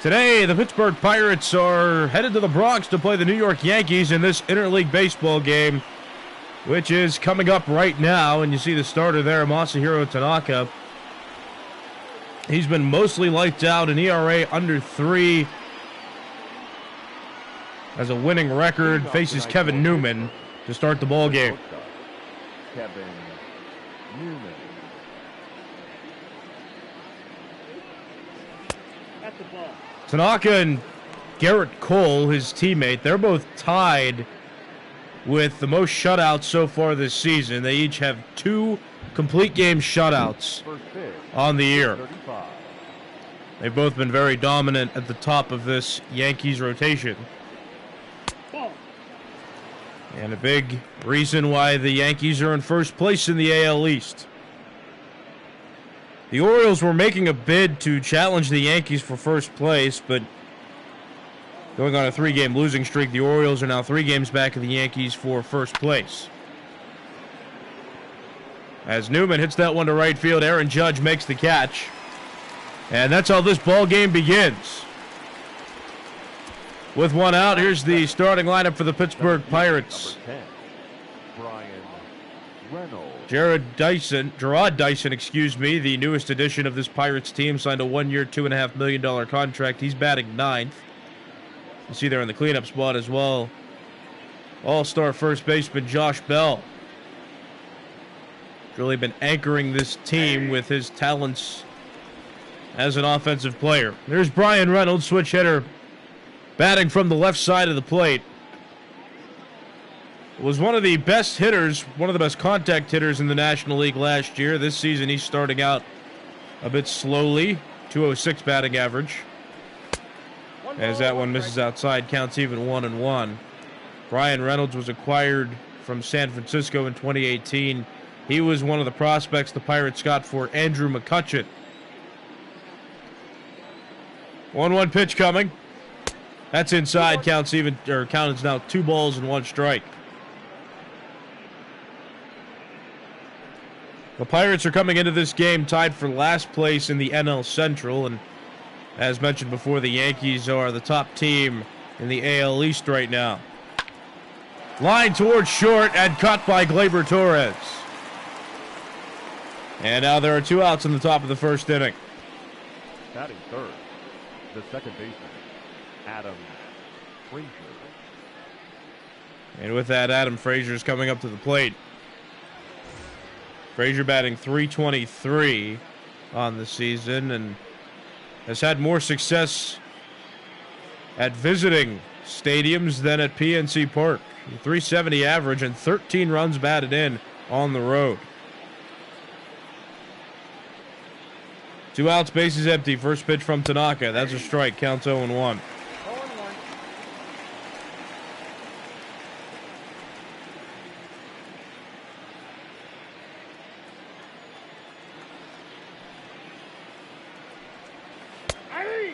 Today, the Pittsburgh Pirates are headed to the Bronx to play the New York Yankees in this interleague baseball game, which is coming up right now. And you see the starter there, Masahiro Tanaka. He's been mostly lights out, an ERA under 3. Has a winning record, faces Kevin Newman to start the ball game. Kevin Newman. At the ball. Tanaka and Garrett Cole, his teammate, they're both tied with the most shutouts so far this season. They each have 2 complete game shutouts on the year. They've both been very dominant at the top of this Yankees rotation. And a big reason why the Yankees are in first place in the AL East. The Orioles were making a bid to challenge the Yankees for first place, but going on a 3-game losing streak, the Orioles are now 3 games back of the Yankees for first place. As Newman hits that one to right field, Aaron Judge makes the catch. And that's how this ball game begins. With one out, here's the starting lineup for the Pittsburgh Pirates. Brian Reynolds. Gerard Dyson, the newest addition of this Pirates team, signed a 1-year, $2.5 million contract. He's batting 9th. You see there in the cleanup spot as well, all-star first baseman Josh Bell. Really been anchoring this team with his talents as an offensive player. There's Brian Reynolds, switch hitter, batting from the left side of the plate. Was one of the best hitters, one of the best contact hitters in the National League last year. This season he's starting out a bit slowly, 206 batting average. As that one misses outside, counts even 1-1. Brian Reynolds was acquired from San Francisco in 2018. He was one of the prospects the Pirates got for Andrew McCutchen. 1-1 pitch coming. That's inside, count is now 2 balls and 1 strike. The Pirates are coming into this game tied for last place in the NL Central, and as mentioned before, the Yankees are the top team in the AL East right now. Line towards short and caught by Gleyber Torres. And now there are 2 outs in the top of the first inning. Batting third, the second baseman, Adam Frazier. And with that, Adam Frazier is coming up to the plate. Frazier batting .323 on the season and has had more success at visiting stadiums than at PNC Park. .370 average and 13 runs batted in on the road. 2 outs, bases empty. First pitch from Tanaka. That's a strike. Counts 0-1.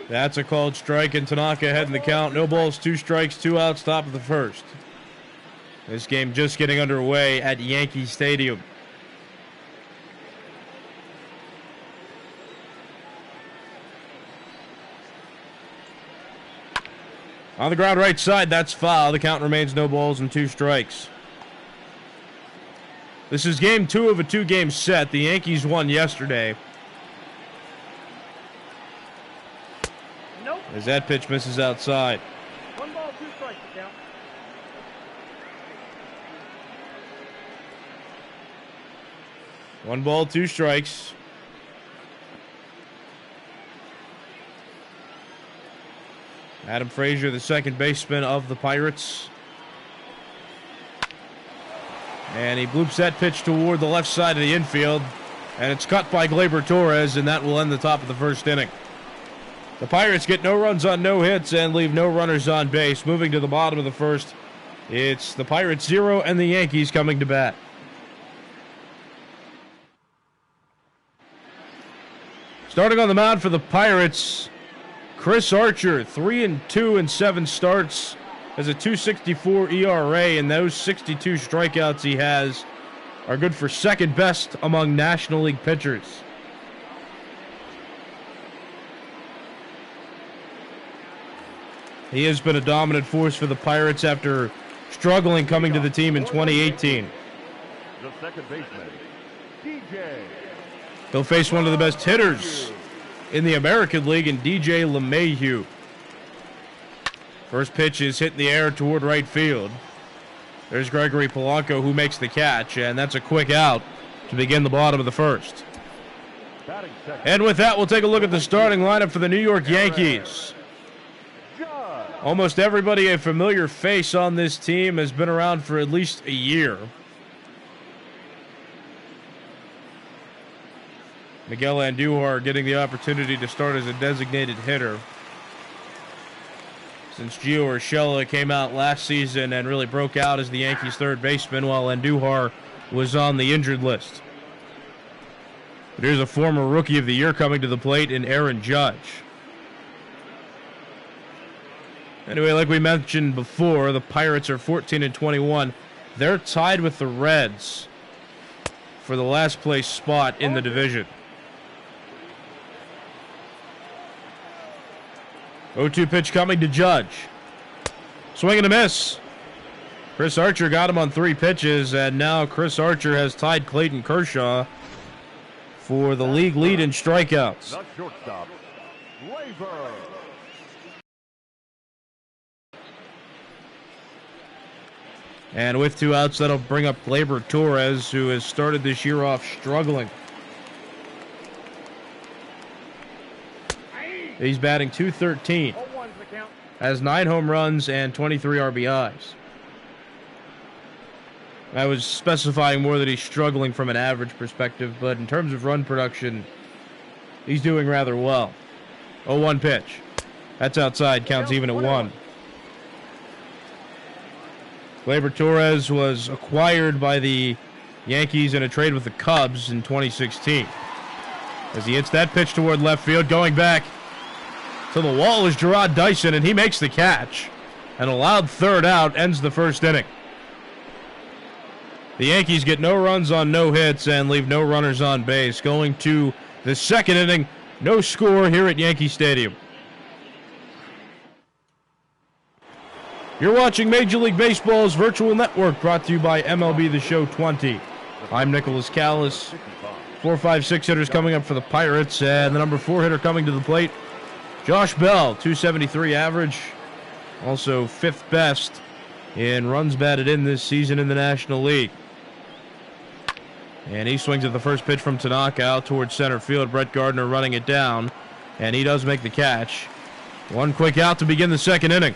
That's a called strike, and Tanaka ahead in the count. No balls, 2 strikes, 2 outs, top of the first. This game just getting underway at Yankee Stadium. On the ground right side, that's foul. The count remains no balls and 2 strikes. This is game 2 of a 2-game set. The Yankees won yesterday. As that pitch misses outside. 1 ball, 2 strikes to count. One ball, 2 strikes. Adam Frazier, the second baseman of the Pirates. And he bloops that pitch toward the left side of the infield. And it's cut by Gleyber Torres, and that will end the top of the first inning. The Pirates get no runs on no hits and leave no runners on base. Moving to the bottom of the first, it's the Pirates 0 and the Yankees coming to bat. Starting on the mound for the Pirates, Chris Archer, 3-2 in 7 starts, has a .264 ERA, and those 62 strikeouts he has are good for second best among National League pitchers. He has been a dominant force for the Pirates after struggling coming to the team in 2018. The second baseman, DJ. He'll face one of the best hitters in the American League in DJ LeMahieu. First pitch is hit in the air toward right field. There's Gregory Polanco who makes the catch, and that's a quick out to begin the bottom of the first. And with that, we'll take a look at the starting lineup for the New York Yankees. Almost everybody a familiar face on this team, has been around for at least a year. Miguel Andujar getting the opportunity to start as a designated hitter, since Gio Urshela came out last season and really broke out as the Yankees' third baseman while Andujar was on the injured list. But here's a former Rookie of the Year coming to the plate in Aaron Judge. Anyway, like we mentioned before, the Pirates are 14-21. They're tied with the Reds for the last place spot in the division. 0-2 pitch coming to Judge. Swing and a miss. Chris Archer got him on 3 pitches, and now Chris Archer has tied Clayton Kershaw for the league lead in strikeouts. The shortstop, Labor. And with 2 outs, that'll bring up Gleyber Torres, who has started this year off struggling. He's batting .213, has 9 home runs and 23 RBIs. I was specifying more that he's struggling from an average perspective, but in terms of run production, he's doing rather well. 0-1 pitch. That's outside, counts even at 1. Gleyber Torres was acquired by the Yankees in a trade with the Cubs in 2016. As he hits that pitch toward left field, going back to the wall is Gerard Dyson, and he makes the catch. An allowed third out ends the first inning. The Yankees get no runs on no hits and leave no runners on base. Going to the second inning, no score here at Yankee Stadium. You're watching Major League Baseball's virtual network, brought to you by MLB The Show 20. I'm Nicholas Callis. 4, 5, 6 hitters coming up for the Pirates, and the number 4 hitter coming to the plate, Josh Bell, .273 average, also 5th best in runs batted in this season in the National League. And he swings at the first pitch from Tanaka out towards center field. Brett Gardner running it down, and he does make the catch. 1 quick out to begin the second inning.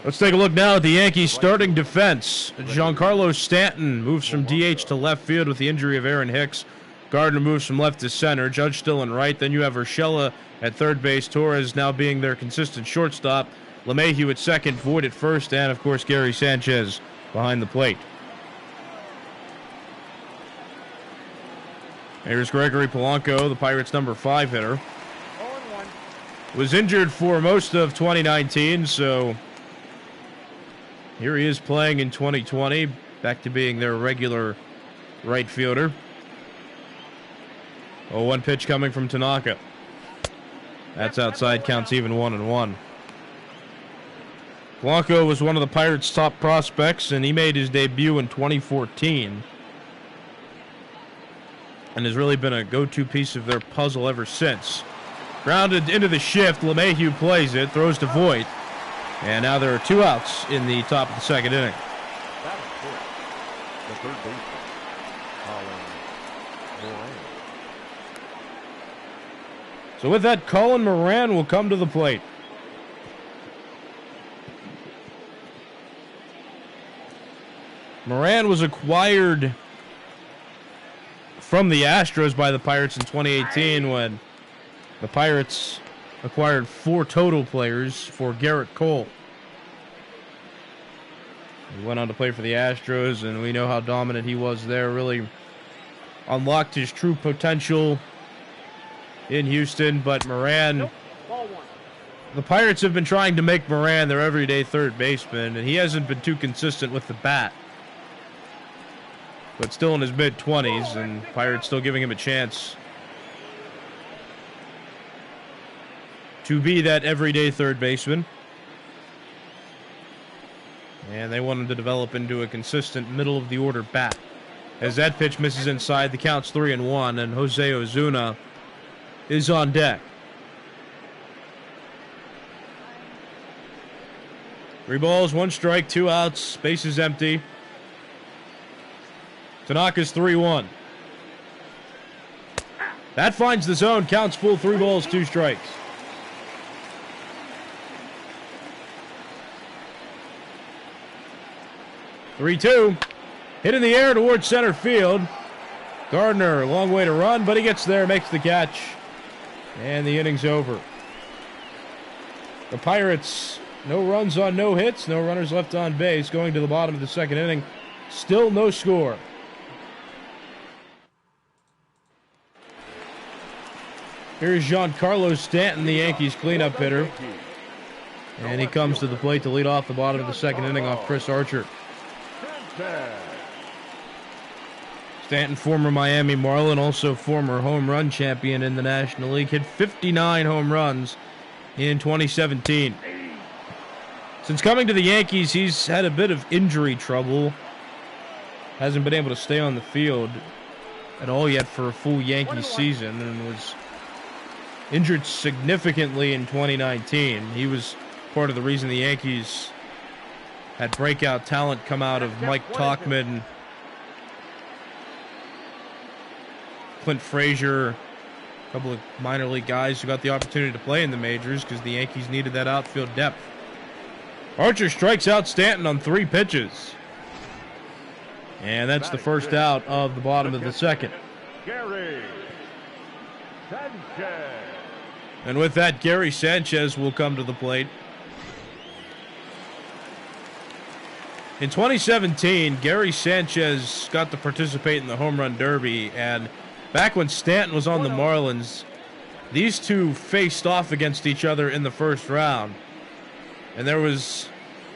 Let's take a look now at the Yankees' starting defense. Giancarlo Stanton moves from DH to left field with the injury of Aaron Hicks. Gardner moves from left to center. Judge still in right. Then you have Urshela at third base. Torres now being their consistent shortstop. LeMahieu at second. Voit at first. And, of course, Gary Sanchez behind the plate. Here's Gregory Polanco, the Pirates' number 5 hitter. Was injured for most of 2019, so here he is playing in 2020, back to being their regular right fielder. 0-1 pitch coming from Tanaka. That's outside, counts even 1-1. Polanco was one of the Pirates' top prospects, and he made his debut in 2014. And has really been a go-to piece of their puzzle ever since. Grounded into the shift, LeMahieu plays it, throws to Voit. And now there are 2 outs in the top of the second inning. The third baseman, Colin Moran. So with that, Colin Moran will come to the plate. Moran was acquired from the Astros by the Pirates in 2018 when the Pirates acquired 4 total players for Garrett Cole. He went on to play for the Astros, and we know how dominant he was there. Really unlocked his true potential in Houston, but Moran, the Pirates have been trying to make Moran their everyday third baseman, and he hasn't been too consistent with the bat. But still in his mid-20s, and Pirates still giving him a chance. to be that everyday third baseman. And they want him to develop into a consistent middle-of-the-order bat. As that pitch misses inside, the count's 3-1, and Jose Ozuna is on deck. 3 balls, 1 strike, 2 outs, base is empty. Tanaka's 3-1. That finds the zone, counts full, 3 balls, 2 strikes. Three-2. Hit in the air towards center field. Gardner, a long way to run, but he gets there, makes the catch. And the inning's over. The Pirates, no runs on no hits, no runners left on base, going to the bottom of the second inning. Still no score. Here's Giancarlo Stanton, the Yankees cleanup hitter. And he comes to the plate to lead off the bottom of the second inning off Chris Archer. Stanton, former Miami Marlin, also former home run champion in the National League, hit 59 home runs in 2017. Since coming to the Yankees, he's had a bit of injury trouble. Hasn't been able to stay on the field at all yet for a full Yankees season, and was injured significantly in 2019. He was part of the reason the Yankees had breakout talent come out of Mike Tauchman, Clint Frazier, a couple of minor league guys who got the opportunity to play in the majors because the Yankees needed that outfield depth. Archer strikes out Stanton on 3 pitches. And that's the first out of the bottom of the second. Gary Sanchez. And with that, Gary Sanchez will come to the plate. In 2017, Gary Sanchez got to participate in the Home Run Derby, and back when Stanton was on the Marlins, these two faced off against each other in the first round. And there was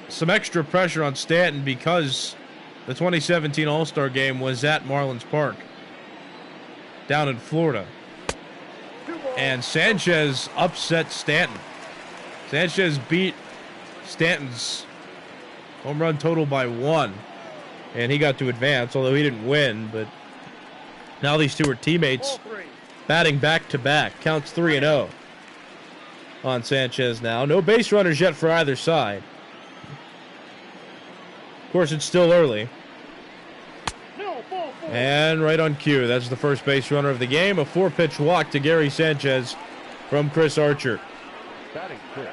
some extra pressure on Stanton because the 2017 All-Star Game was at Marlins Park down in Florida. And Sanchez upset Stanton. Sanchez beat Stanton's home run total by 1, and he got to advance, although he didn't win. But now these two are teammates, batting back-to-back. Counts 3-0 on Sanchez now. No base runners yet for either side. Of course, it's still early. And right on cue, that's the first base runner of the game. A 4-pitch walk to Gary Sanchez from Chris Archer. Batting 6,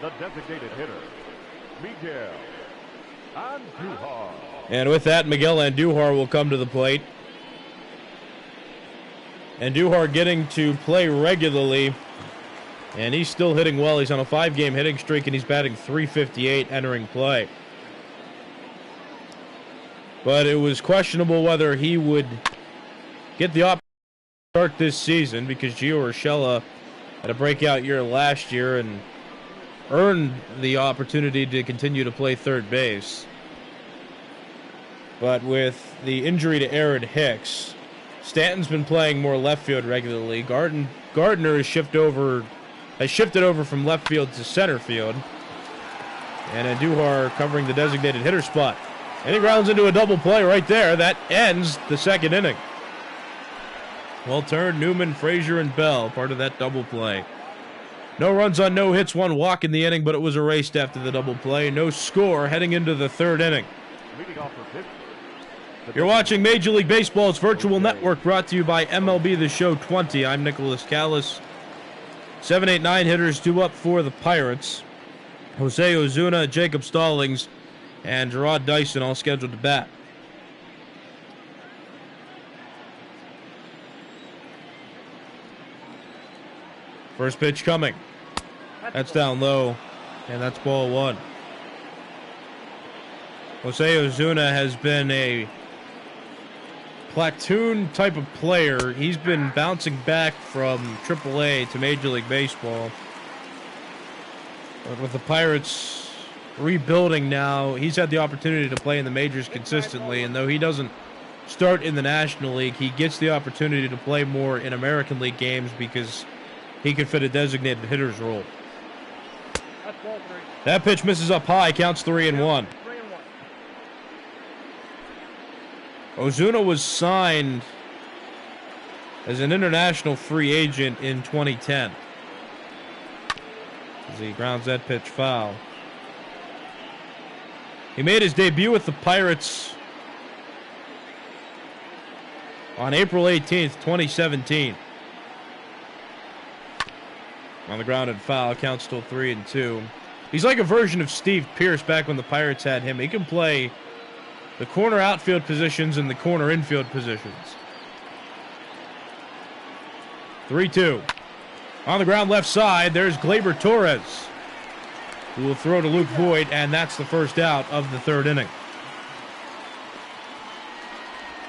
the designated hitter, Miguel Andujar. And with that, Miguel Andujar will come to the plate. Andujar getting to play regularly, and he's still hitting well. He's on a 5-game hitting streak, and he's batting .358 entering play. But it was questionable whether he would get the opportunity to start this season because Gio Urshela had a breakout year last year and earned the opportunity to continue to play third base. But with the injury to Aaron Hicks, Stanton's been playing more left field regularly. Gardner has shifted over from left field to center field. And Andujar covering the designated hitter spot. And he grounds into a double play right there. That ends the second inning. Well turned, Newman, Frazier, and Bell, part of that double play. No runs on no hits, 1 walk in the inning, but it was erased after the double play. No score heading into the third inning. You're watching Major League Baseball's virtual network, brought to you by MLB The Show 20. I'm Nicholas Callis. 7, 8, 9 hitters due up for the Pirates. Jose Ozuna, Jacob Stallings, and Gerard Dyson all scheduled to bat. First pitch coming. That's down low, and that's ball 1. Jose Ozuna has been a platoon type of player. He's been bouncing back from AAA to Major League Baseball. But with the Pirates rebuilding now, he's had the opportunity to play in the majors consistently, and though he doesn't start in the National League, he gets the opportunity to play more in American League games because he could fit a designated hitter's role. That pitch misses up high, counts 3-1. Ozuna was signed as an international free agent in 2010. As he grounds that pitch foul. He made his debut with the Pirates on April 18th, 2017. On the ground and foul, counts still 3-2. He's like a version of Steve Pearce back when the Pirates had him. He can play the corner outfield positions and the corner infield positions. 3-2. On the ground left side, there's Gleyber Torres, who will throw to Luke Voit, and that's the first out of the third inning.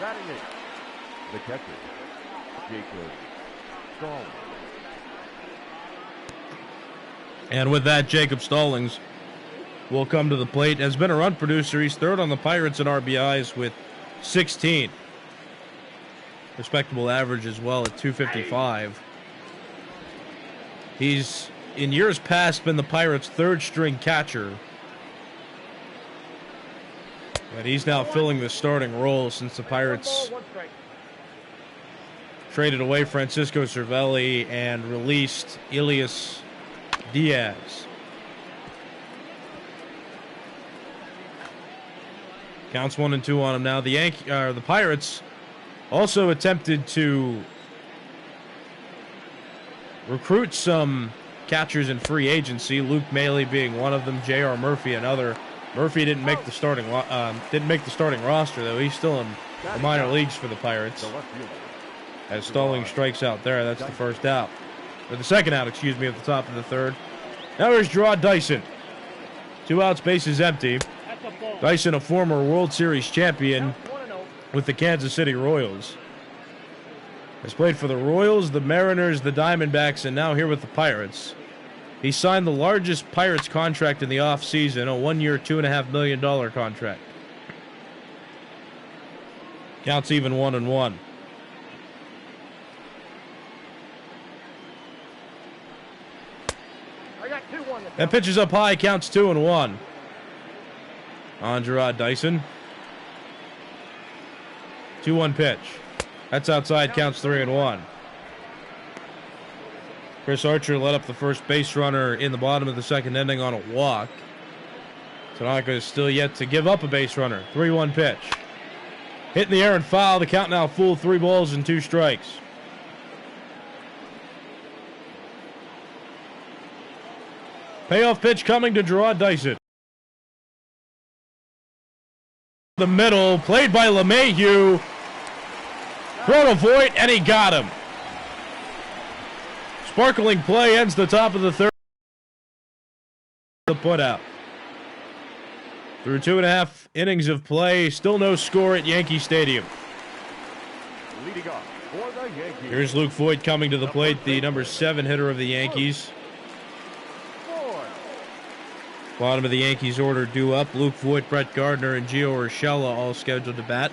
Batting it, the catcher, Jacob Stallings. And with that, Jacob Stallings will come to the plate. Has been a run producer. He's third on the Pirates in RBIs with 16. Respectable average as well at 255. He's, in years past, been the Pirates' third-string catcher. And he's now filling the starting role since the Pirates traded away Francisco Cervelli and released Elias Diaz. Counts 1-2 on him now. The Pirates also attempted to recruit some catchers in free agency. Luke Maile being one of them. J.R. Murphy another. Murphy didn't make the starting roster though. He's still in the minor leagues for the Pirates. As Stallings strikes out there, that's the first out. Or the second out, excuse me, at the top of the third. Now here's Gerard Dyson. 2 outs, bases empty. Dyson, a former World Series champion with the Kansas City Royals. Has played for the Royals, the Mariners, the Diamondbacks, and now here with the Pirates. He signed the largest Pirates contract in the offseason, a 1-year, $2.5 million contract. Counts even 1-1. That pitch is up high, counts 2-1. On Gerard Dyson. 2-1 pitch. That's outside, counts 3-1. Chris Archer led up the first base runner in the bottom of the second inning on a walk. Tanaka is still yet to give up a base runner. 3-1 pitch. Hit in the air and foul. The count now full, 3 balls and 2 strikes. Payoff pitch coming to Gerard Dyson. The middle, played by LeMahieu. Throw to Voit, and he got him. Sparkling play ends the top of the third. The putout. Through 2.5 innings of play, still no score at Yankee Stadium. Leading off for the Yankees. Here's Luke Voit coming to the plate, the number 7 hitter of the Yankees. Bottom of the Yankees order due up. Luke Voit, Brett Gardner, and Gio Urshela all scheduled to bat.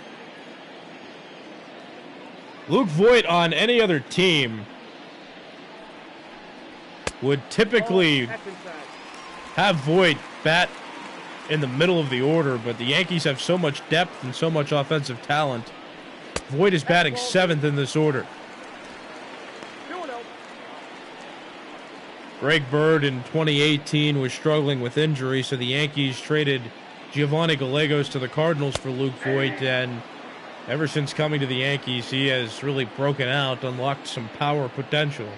Luke Voit on any other team would typically have Voit bat in the middle of the order, but the Yankees have so much depth and so much offensive talent. Voit is batting 7th in this order. Greg Bird in 2018 was struggling with injury, so the Yankees traded Giovanni Gallegos to the Cardinals for Luke Voit, and ever since coming to the Yankees, he has really broken out, unlocked some power potential.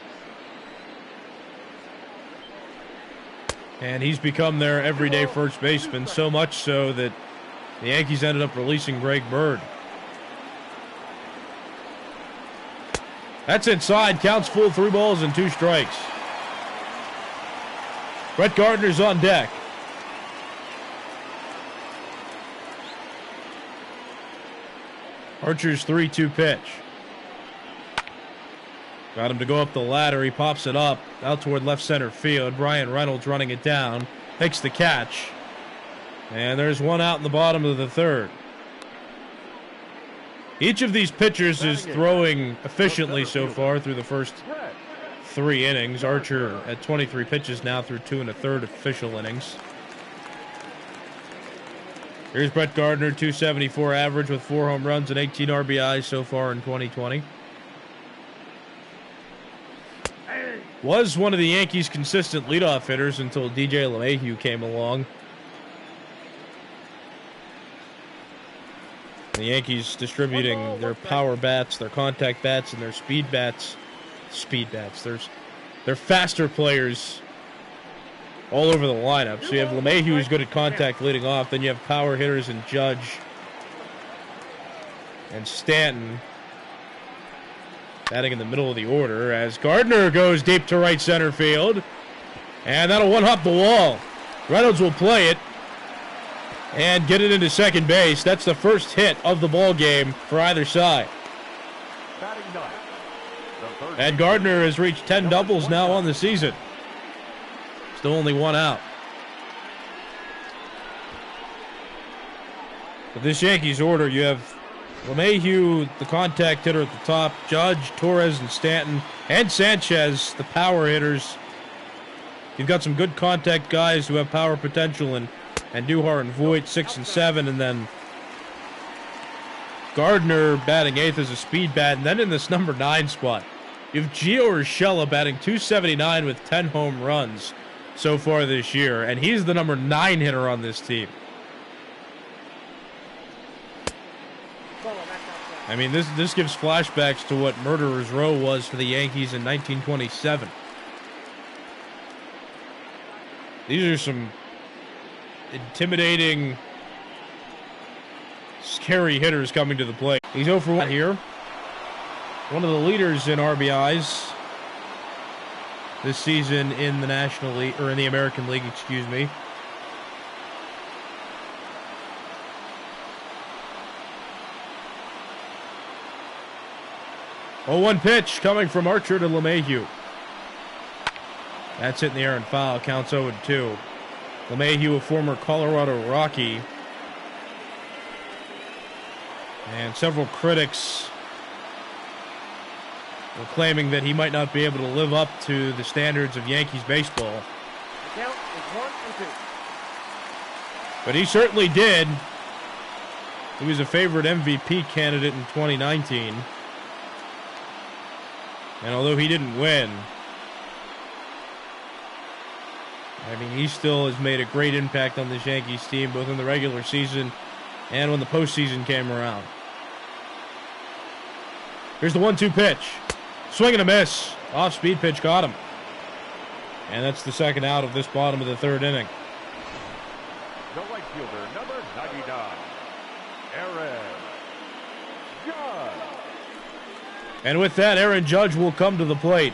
And he's become their everyday first baseman, so much so that the Yankees ended up releasing Greg Bird. That's inside, counts full, 3 balls and 2 strikes. Brett Gardner's on deck. Archer's 3-2 pitch. Got him to go up the ladder. He pops it up out toward left center field. Brian Reynolds running it down. Makes the catch. And there's 1 out in the bottom of the third. Each of these pitchers is throwing efficiently so far through the first 3 innings. Archer at 23 pitches now through 2 1/3 official innings. Here's Brett Gardner, 274 average with 4 home runs and 18 RBIs so far in 2020. Was one of the Yankees' consistent leadoff hitters until DJ LeMahieu came along. The Yankees distributing their power bats, their contact bats, and their speed bats. They're faster players all over the lineup. So you have LeMahieu, who's good at contact leading off. Then you have power hitters in Judge and Stanton batting in the middle of the order as Gardner goes deep to right center field. And that'll one-hop the wall. Reynolds will play it and get it into second base. That's the first hit of the ball game for either side. And Gardner has reached 10 doubles now on the season. Still only 1 out. With this Yankees order, you have LeMahieu, the contact hitter at the top, Judge, Torres, and Stanton, and Sanchez, the power hitters. You've got some good contact guys who have power potential and Duhar and Voit, 6 and 7, and then Gardner batting 8th as a speed bat, and then in this number 9 spot, you have Gio Urshela batting 279 with 10 home runs so far this year, and he's the number 9 hitter on this team. I mean, this gives flashbacks to what Murderers Row was for the Yankees in 1927. These are some intimidating, scary hitters coming to the plate. He's 0 for 1 here. One of the leaders in RBIs this season in the National League, or in the American League, excuse me. Oh, 1 pitch coming from Archer to LeMahieu. That's hit in the air and foul. Counts 0-2. LeMahieu, a former Colorado Rocky. And several critics were claiming that he might not be able to live up to the standards of Yankees baseball. The count is 1-2. But he certainly did. He was a favorite MVP candidate in 2019. And although he didn't win, I mean, he still has made a great impact on this Yankees team, both in the regular season and when the postseason came around. Here's the 1-2 pitch. Swing and a miss. Off-speed pitch caught him. And that's the second out of this bottom of the 3rd inning. The right fielder, number 99, Aaron Judge. And with that, Aaron Judge will come to the plate.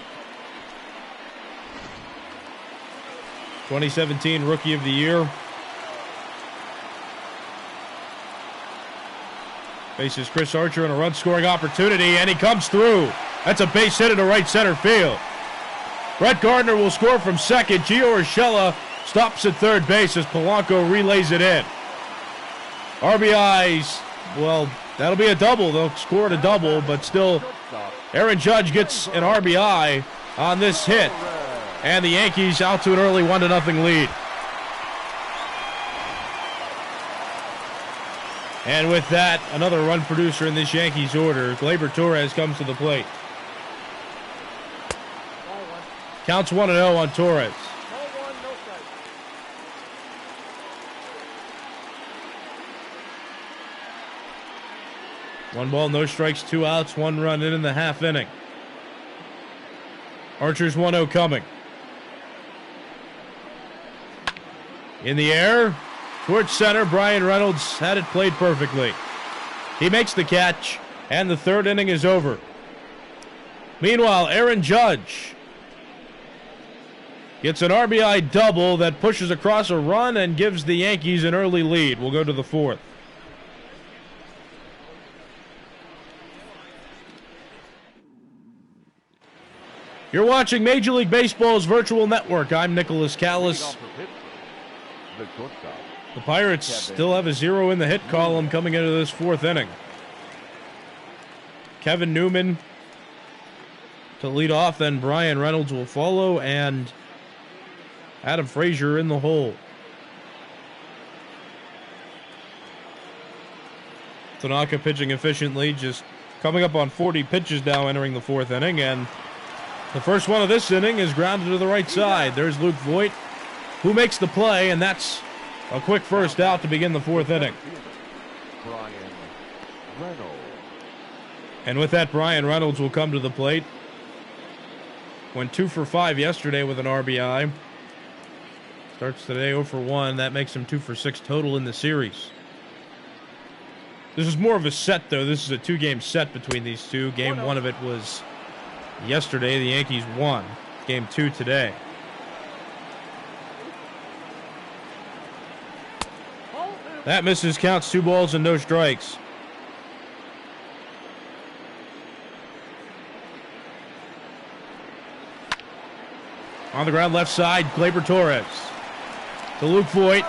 2017 Rookie of the Year. Faces Chris Archer in a run-scoring opportunity, and he comes through. That's a base hit into right center field. Brett Gardner will score from second. Gio Urshela stops at third base as Polanco relays it in. RBIs, well, that'll be a double. They'll score at a double, but still, Aaron Judge gets an RBI on this hit. And the Yankees out to an early 1-0 lead. And with that, another run producer in this Yankees order. Gleyber Torres comes to the plate. Counts 1-0 on Torres. 1 ball, no strikes, 2 outs, 1 run in the half inning. Archer's 1-0 coming. In the air, towards center, Brian Reynolds had it played perfectly. He makes the catch, and the 3rd inning is over. Meanwhile, Aaron Judge gets an RBI double that pushes across a run and gives the Yankees an early lead. We'll go to the 4th. You're watching Major League Baseball's virtual network. I'm Nicholas Callis. The Pirates still have a 0 in the hit column coming into this 4th inning. Kevin Newman to lead off, then Brian Reynolds will follow, and Adam Frazier in the hole. Tanaka pitching efficiently, just coming up on 40 pitches now entering the fourth inning, and the first one of this inning is grounded to the right side. There's Luke Voigt, who makes the play, and that's a quick first out to begin the fourth inning. Brian Reynolds. And with that, Brian Reynolds will come to the plate. Went 2 for 5 yesterday with an RBI. Starts today 0 for 1. That makes him 2 for 6 total in the series. This is more of a set, though. This is a 2-game set between these two. Game 1 of it was yesterday. The Yankees won. Game 2 today. That misses, counts 2 balls and no strikes. On the ground left side, Gleyber Torres to Luke Voigt.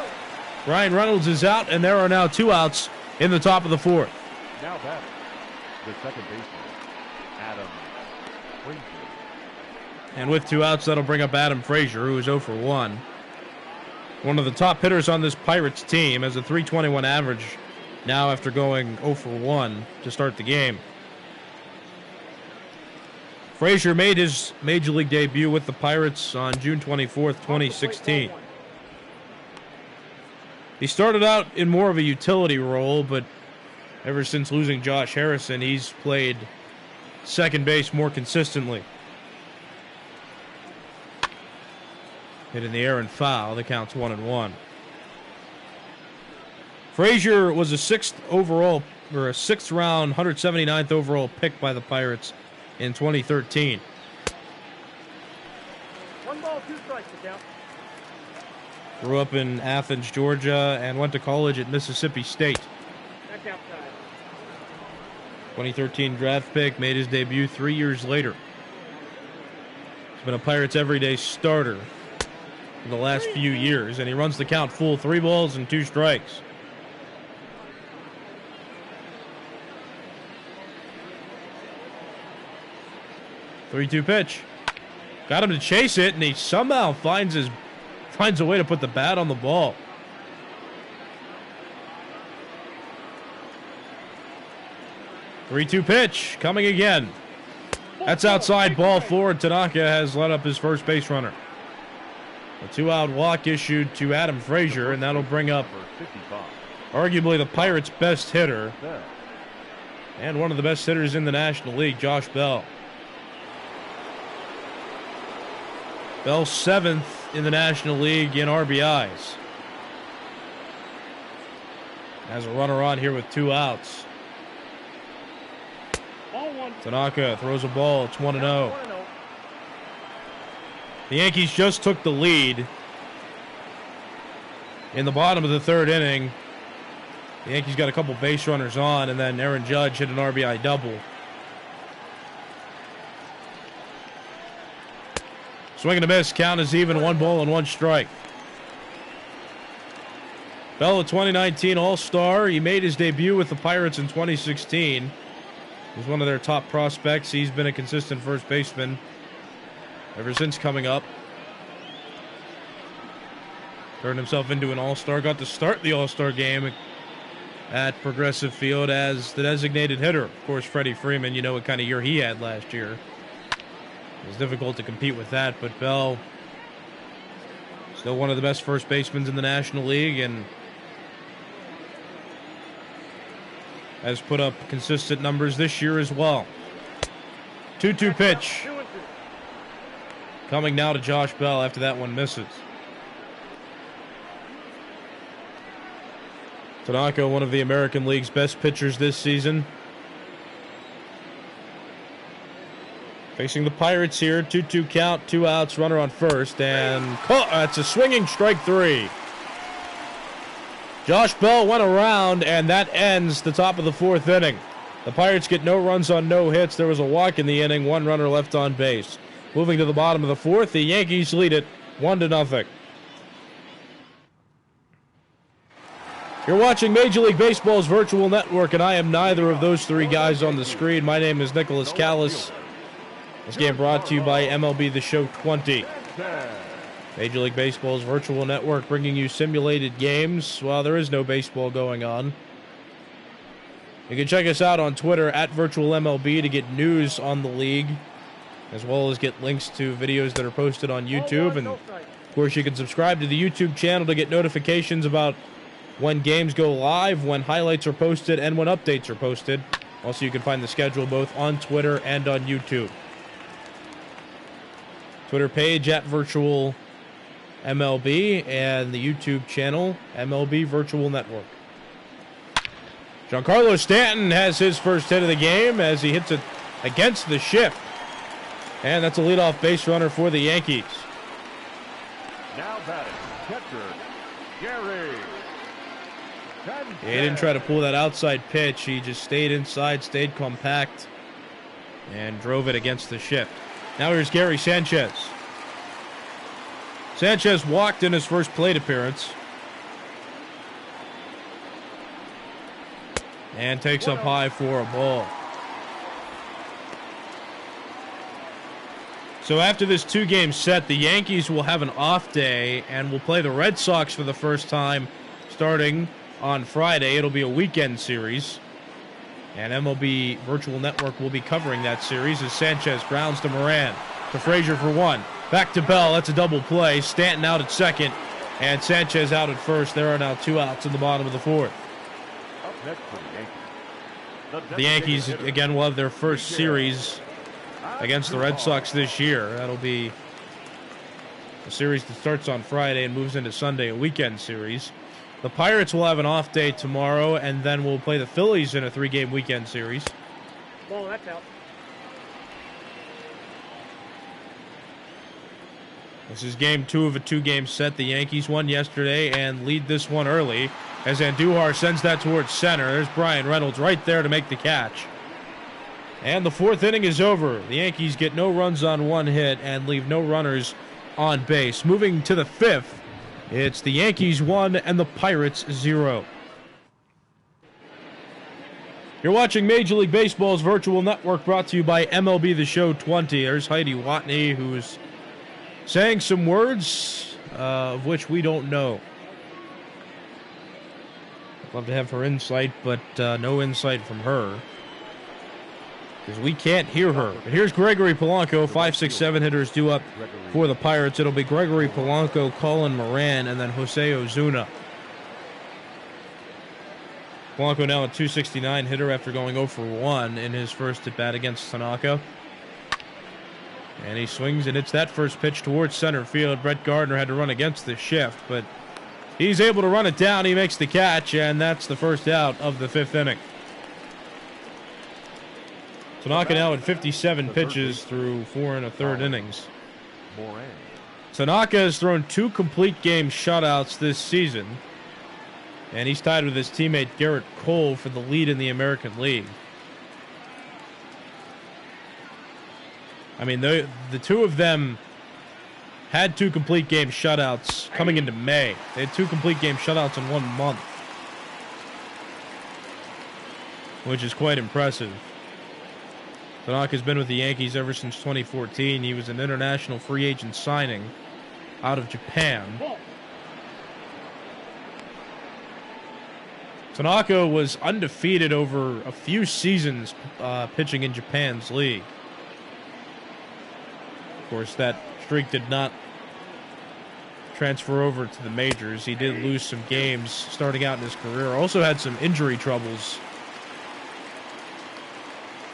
Brian Reynolds is out, and there are now 2 outs in the top of the fourth. Now back, the second baseman, Adam Frazier. And with 2 outs, that'll bring up Adam Frazier, who is 0 for 1. One of the top hitters on this Pirates team, has a .321 average now after going 0 for 1 to start the game. Frazier made his Major League debut with the Pirates on June 24th, 2016. He started out in more of a utility role, but ever since losing Josh Harrison, he's played second base more consistently. Hit in the air and foul. The count's 1-1. Frazier was a 6th round, 179th overall pick by the Pirates in 2013. 1 ball, 2 strikes to count. Grew up in Athens, Georgia, and went to college at Mississippi State. That counts, guys. 2013 draft pick, made his debut 3 years later. He's been a Pirates everyday starter for the last few years, and he runs the count full, 3 balls and 2 strikes. Three-two pitch. Got him to chase it, and he somehow finds a way to put the bat on the ball. Three-two pitch coming again. That's outside, ball 4. Tanaka has let up his first base runner. A 2-out walk issued to Adam Frazier, and that'll bring up arguably the Pirates' best hitter and one of the best hitters in the National League, Josh Bell. Bell 7th in the National League in RBIs. Has a runner on here with 2 outs. Tanaka throws a ball. It's 1-0. The Yankees just took the lead in the bottom of the 3rd inning. The Yankees got a couple base runners on, and then Aaron Judge hit an RBI double. Swing and a miss. Count is even. 1 ball and 1 strike. Bell, a 2019 All-Star. He made his debut with the Pirates in 2016. He's one of their top prospects. He's been a consistent first baseman ever since coming up. Turned himself into an All-Star. Got to start the All-Star game at Progressive Field as the designated hitter. Of course, Freddie Freeman, you know what kind of year he had last year. It was difficult to compete with that, but Bell, still one of the best first basemen in the National League, and has put up consistent numbers this year as well. 2-2 pitch. Coming now to Josh Bell after that one misses. Tanaka, one of the American League's best pitchers this season. Facing the Pirates here, 2-2 count, 2 outs, runner on first, and it's a swinging strike 3. Josh Bell went around, and that ends the top of the 4th inning. The Pirates get no runs on no hits. There was a walk in the inning, 1 runner left on base. Moving to the bottom of the 4th, the Yankees lead it 1-0. You're watching Major League Baseball's virtual network, and I am neither of those 3 guys on the screen. My name is Nicholas Callis. This game brought to you by MLB The Show 20. Sanchez. Major League Baseball's virtual network bringing you simulated games while there is no baseball going on. You can check us out on Twitter at VirtualMLB to get news on the league, as well as get links to videos that are posted on YouTube. And, of course, you can subscribe to the YouTube channel to get notifications about when games go live, when highlights are posted, and when updates are posted. Also, you can find the schedule both on Twitter and on YouTube. Twitter page at VirtualMLB and the YouTube channel MLB Virtual Network. Giancarlo Stanton has his first hit of the game as he hits it against the shift. And that's a leadoff base runner for the Yankees. Now batting, catcher, Gary. He didn't try to pull that outside pitch. He just stayed inside, stayed compact, and drove it against the shift. Now here's Gary Sanchez. Sanchez walked in his first plate appearance. And takes up high for a ball. So after this two-game set, the Yankees will have an off day and will play the Red Sox for the first time starting on Friday. It'll be a weekend series. And MLB Virtual Network will be covering that series as Sanchez grounds to Moran. To Frazier for one. Back to Bell. That's a double play. Stanton out at second. And Sanchez out at first. There are now two outs in the bottom of the fourth. Up next for the Yankees. The Yankees, again, will have their first series against the Red Sox this year. That'll be a series that starts on Friday and moves into Sunday, a weekend series. The Pirates will have an off day tomorrow, and then we'll play the Phillies in a three-game weekend series. Ball, that's out. This is game two of a two-game set. The Yankees won yesterday and lead this one early as Andujar sends that towards center. There's Brian Reynolds right there to make the catch. And the fourth inning is over. The Yankees get no runs on one hit and leave no runners on base. Moving to the fifth, it's the Yankees 1 and the Pirates 0. You're watching Major League Baseball's virtual network brought to you by MLB The Show 20. There's Heidi Watney, who's saying some words of which we don't know. I'd love to have her insight, but no insight from her, because we can't hear her. But here's Gregory Polanco. 5-6-7 hitters due up for the Pirates. It'll be Gregory Polanco, Colin Moran, and then Jose Ozuna. Polanco now a .269 hitter after going 0 for 1 in his first at bat against Tanaka. And he swings and hits that first pitch towards center field. Brett Gardner had to run against the shift, but he's able to run it down. He makes the catch, and that's the first out of the fifth inning. Tanaka now at 57 pitches through 4 1/3 innings. Tanaka has thrown 2 complete game shutouts this season, and he's tied with his teammate Garrett Cole for the lead in the American League. I mean, the two of them had 2 complete game shutouts coming into May. They had 2 complete game shutouts in 1 month, which is quite impressive. Tanaka's been with the Yankees ever since 2014. He was an international free agent signing out of Japan. Tanaka was undefeated over a few seasons pitching in Japan's league. Of course, that streak did not transfer over to the majors. He did lose some games starting out in his career. Also had some injury troubles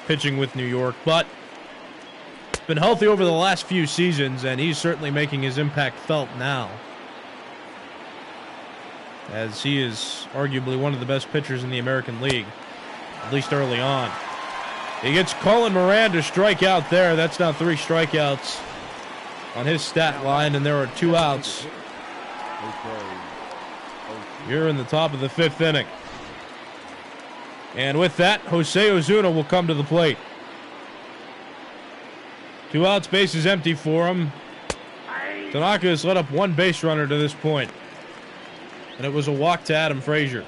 pitching with New York, but been healthy over the last few seasons, and he's certainly making his impact felt now, as he is arguably one of the best pitchers in the American League, at least early on. He gets Colin Moran to strike out there. That's now 3 strikeouts on his stat line, and there are 2 outs here in the top of the 5th inning. And with that, Jose Ozuna will come to the plate. 2 outs, bases empty for him. Tanaka has let up 1 base runner to this point, and it was a walk to Adam Frazier.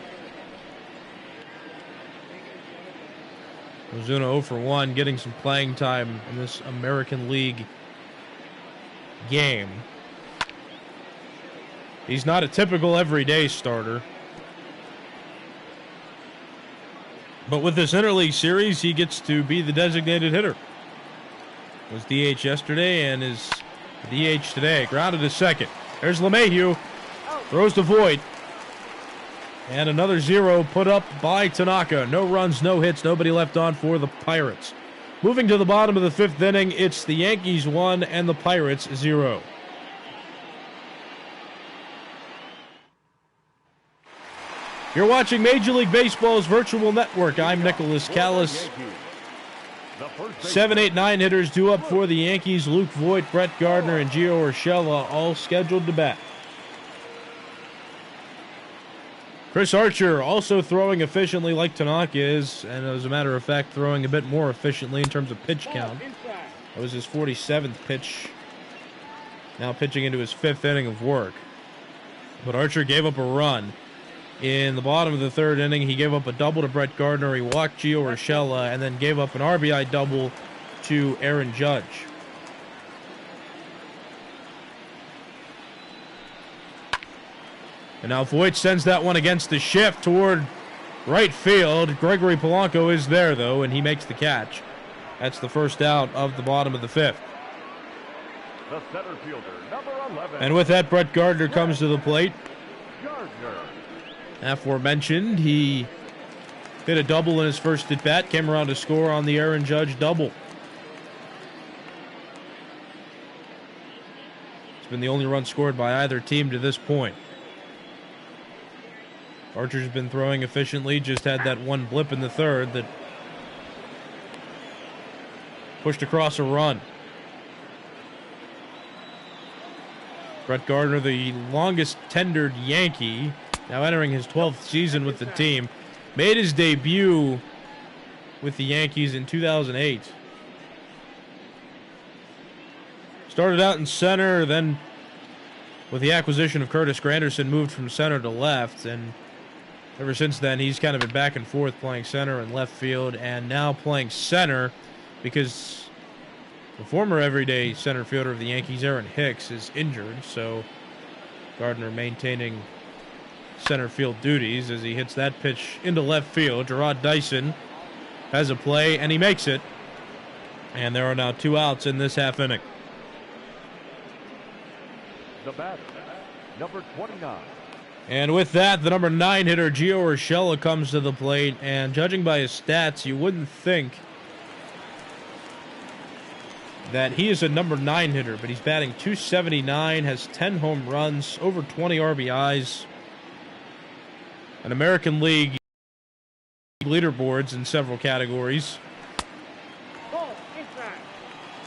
Ozuna 0 for 1, getting some playing time in this American League game. He's not a typical everyday starter. But with this interleague series, he gets to be the designated hitter. Was DH yesterday and is DH today. Grounded to second. There's LeMahieu. Throws to Voit. And another 0 put up by Tanaka. No runs, no hits, nobody left on for the Pirates. Moving to the bottom of the 5th inning, it's the Yankees 1 and the Pirates 0. You're watching Major League Baseball's virtual network. I'm Nicholas Callis. 7, 8, 9 hitters due up for the Yankees. Luke Voit, Brett Gardner, and Gio Urshela all scheduled to bat. Chris Archer also throwing efficiently like Tanaka is, and as a matter of fact, throwing a bit more efficiently in terms of pitch count. That was his 47th pitch. Now pitching into his 5th inning of work. But Archer gave up a run. In the bottom of the 3rd inning, he gave up a double to Brett Gardner. He walked Gio Urshela and then gave up an RBI double to Aaron Judge. And now Voit sends that one against the shift toward right field. Gregory Polanco is there, though, and he makes the catch. That's the first out of the bottom of the 5th. The center fielder, number 11. And with that, Brett Gardner comes to the plate. Gardner. Aforementioned, he hit a double in his first at bat, came around to score on the Aaron Judge double. It's been the only run scored by either team to this point. Archer's been throwing efficiently, just had that one blip in the 3rd that pushed across a run. Brett Gardner, the longest tenured Yankee, now entering his 12th season with the team, made his debut with the Yankees in 2008. Started out in center, then with the acquisition of Curtis Granderson, moved from center to left, and ever since then he's kind of been back and forth playing center and left field, and now playing center because the former everyday center fielder of the Yankees, Aaron Hicks, is injured, so Gardner maintaining center field duties as he hits that pitch into left field. Gerard Dyson has a play, and he makes it. And there are now 2 outs in this half inning. The batter, number 29. And with that, the number 9 hitter, Gio Urshela, comes to the plate. And judging by his stats, you wouldn't think that he is a number 9 hitter, but he's batting .279, has 10 home runs, over 20 RBIs. An American League leaderboards in several categories.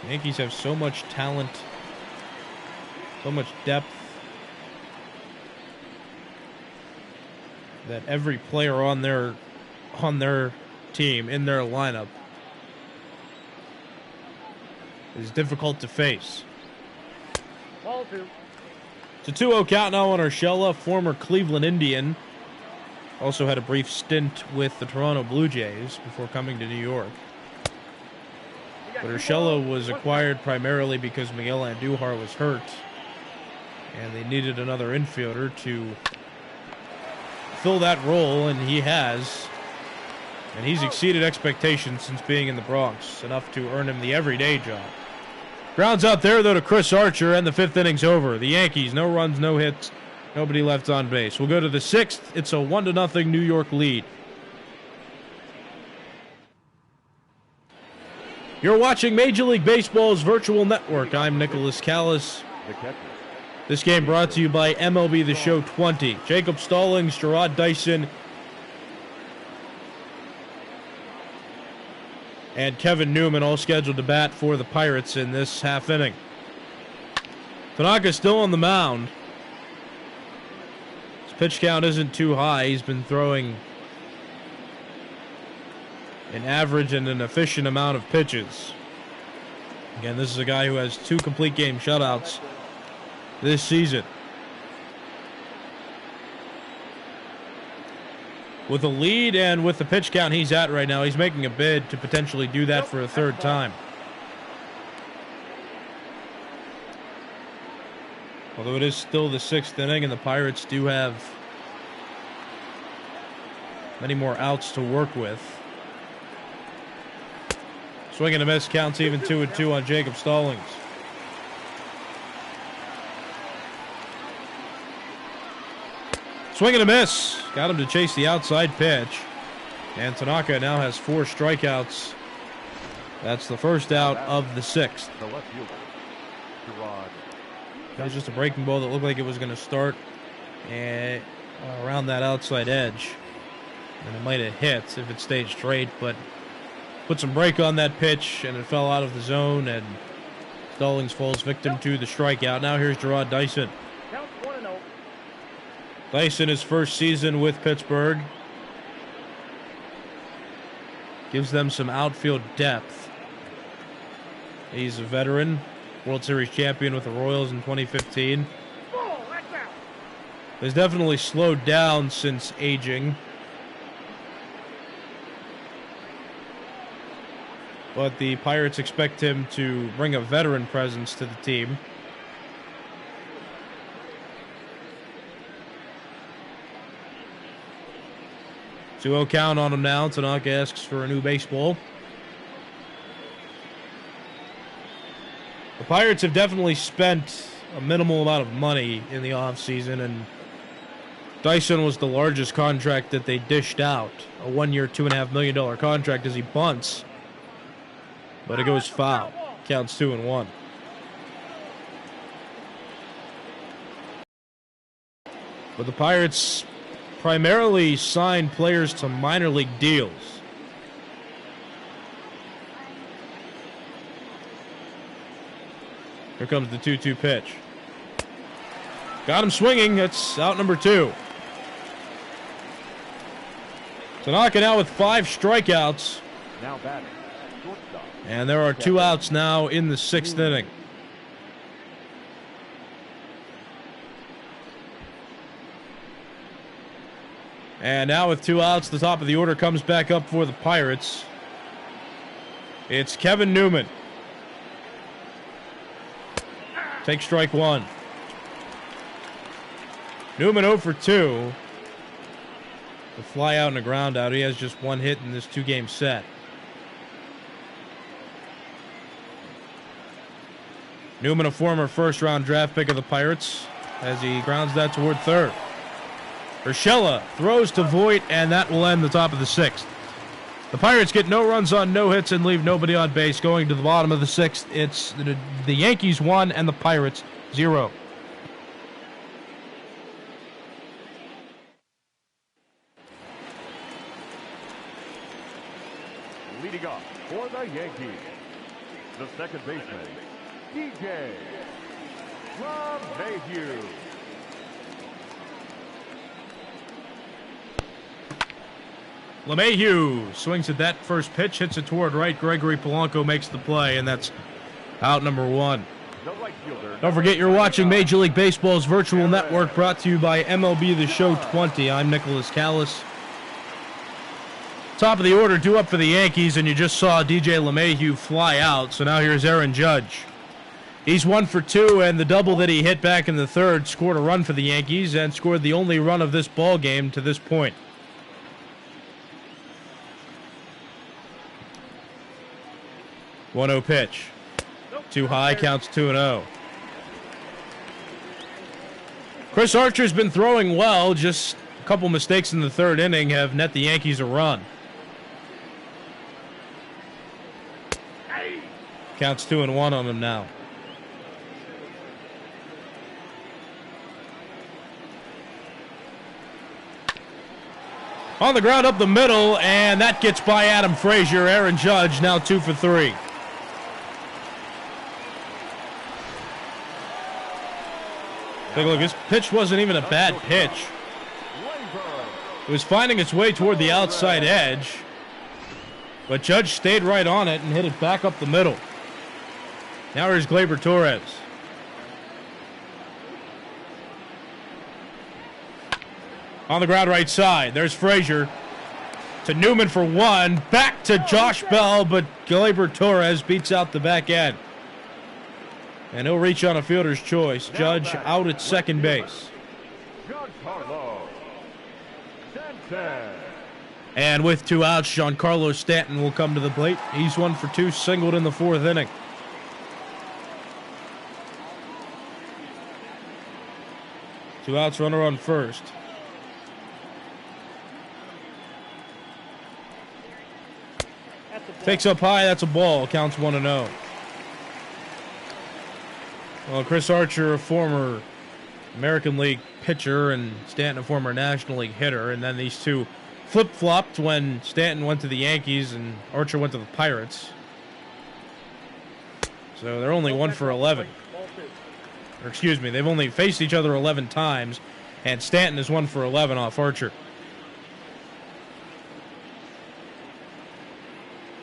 The Yankees have so much talent, so much depth, that every player on their team, in their lineup, is difficult to face. Ball 2. It's a 2-0 count now on Urshela, former Cleveland Indian. Also had a brief stint with the Toronto Blue Jays before coming to New York. But Urshela was acquired primarily because Miguel Andujar was hurt, and they needed another infielder to fill that role, and he has. And he's exceeded expectations since being in the Bronx, enough to earn him the everyday job. Grounds out there, though, to Chris Archer, and the 5th inning's over. The Yankees, no runs, no hits, nobody left on base. We'll go to the 6th. It's a 1-0 New York lead. You're watching Major League Baseball's virtual network. I'm Nicholas Callis. This game brought to you by MLB The Show 20. Jacob Stallings, Gerard Dyson, and Kevin Newman all scheduled to bat for the Pirates in this half inning. Tanaka still on the mound. His pitch count isn't too high. He's been throwing an average and an efficient amount of pitches. Again, this is a guy who has 2 complete game shutouts this season. With a lead and with the pitch count he's at right now, he's making a bid to potentially do that for a third time. Although it is still the 6th inning and the Pirates do have many more outs to work with. Swing and a miss, counts even 2-2 on Jacob Stallings. Swing and a miss. Got him to chase the outside pitch. And Tanaka now has 4 strikeouts. That's the first out of the 6th. The left fielder, Gerard. That was just a breaking ball that looked like it was going to start around that outside edge. And it might have hit if it stayed straight, but put some break on that pitch, and it fell out of the zone, and Stallings falls victim to the strikeout. Now here's Gerard Dyson. Count 1-0. Dyson, his first season with Pittsburgh. Gives them some outfield depth. He's a veteran, World Series champion with the Royals in 2015. Has definitely slowed down since aging. But the Pirates expect him to bring a veteran presence to the team. Two-0 count on him now. Tanaka asks for a new baseball. The Pirates have definitely spent a minimal amount of money in the offseason, and Dyson was the largest contract that they dished out. A 1-year, $2.5 million contract as he bunts. But it goes foul. Counts 2-1. But the Pirates primarily sign players to minor league deals. Here comes the 2-2 pitch. Got him swinging. That's out number 2. Tanaka now with 5 strikeouts. Now batting, shortstop. And there are 2 outs now in the 6th inning. And now with 2 outs, the top of the order comes back up for the Pirates. It's Kevin Newman. Take strike 1. Newman 0 for 2. The fly out and a ground out. He has just 1 hit in this 2-game set. Newman, a former first-round draft pick of the Pirates, as he grounds that toward third. Urshela throws to Voit, and that will end the top of the 6th. The Pirates get no runs on no hits and leave nobody on base. Going to the bottom of the 6th, it's the Yankees 1 and the Pirates 0. Leading off for the Yankees, the second baseman, DJ LeMahieu. LeMahieu swings at that first pitch, hits it toward right. Gregory Polanco makes the play, and that's out number 1. The right fielder. Don't forget you're watching Major League Baseball's virtual network, brought to you by MLB The Show 20. I'm Nicholas Callis. Top of the order, due up for the Yankees, and you just saw DJ LeMahieu fly out. So now here's Aaron Judge. He's 1 for 2, and the double that he hit back in the 3rd scored a run for the Yankees and scored the only run of this ball game to this point. 1-0 pitch. Too high, counts 2-0. Chris Archer's been throwing well, just a couple mistakes in the 3rd inning have net the Yankees a run. Counts 2-1 on him now. On the ground up the middle, and that gets by Adam Frazier. Aaron Judge now 2 for 3. Take a look, this pitch wasn't even a bad pitch. It was finding its way toward the outside edge, but Judge stayed right on it and hit it back up the middle. Now here's Gleyber Torres. On the ground right side. There's Frazier. To Newman for one. Back to Josh Bell, but Gleyber Torres beats out the back end. And he'll reach on a fielder's choice. Judge out at second base. And with 2 outs, Giancarlo Stanton will come to the plate. He's 1 for 2, singled in the 4th inning. Two outs, runner on first. Takes up high, that's a ball. Counts 1-0. Well, Chris Archer, a former American League pitcher, and Stanton, a former National League hitter, and then these two flip-flopped when Stanton went to the Yankees and Archer went to the Pirates. So they're only 1 for 11. Or excuse me, they've only faced each other 11 times, and Stanton is 1 for 11 off Archer.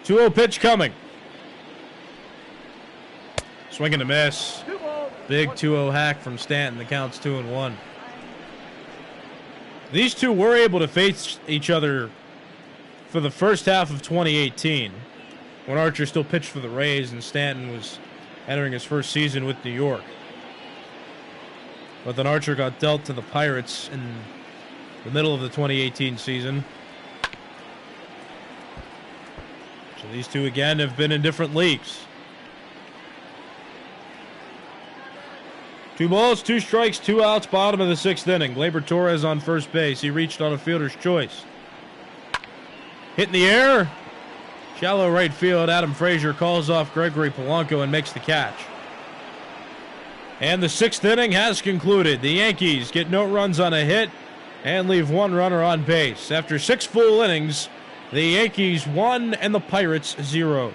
2-0 pitch coming. Swing and a miss. Big 2-0 hack from Stanton. The count's 2-1. These two were able to face each other for the first half of 2018, when Archer still pitched for the Rays and Stanton was entering his first season with New York. But then Archer got dealt to the Pirates in the middle of the 2018 season. So these two again have been in different leagues. 2 balls, 2 strikes, 2 outs, bottom of the 6th inning. Gleyber Torres on first base. He reached on a fielder's choice. Hit in the air. Shallow right field. Adam Frazier calls off Gregory Polanco and makes the catch. And the 6th inning has concluded. The Yankees get no runs on a hit and leave 1 runner on base. After 6 full innings, the Yankees 1 and the Pirates 0.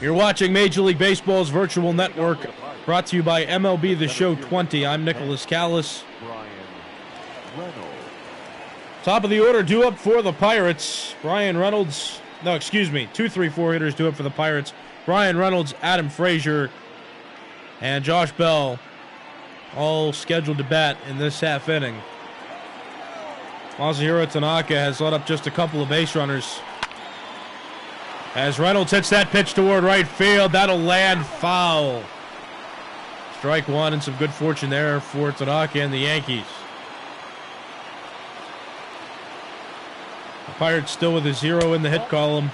You're watching Major League Baseball's virtual network, brought to you by MLB The Show 20. I'm Nicholas Callis. Top of the order, due up for the Pirates. Brian Reynolds. No, excuse me. 2, 3, 4 hitters due up for the Pirates. Brian Reynolds, Adam Frazier, and Josh Bell, all scheduled to bat in this half inning. Masahiro Tanaka has let up just a couple of base runners. As Reynolds hits that pitch toward right field, that'll land foul. Strike 1, and some good fortune there for Tanaka and the Yankees. The Pirates still with a 0 in the hit column,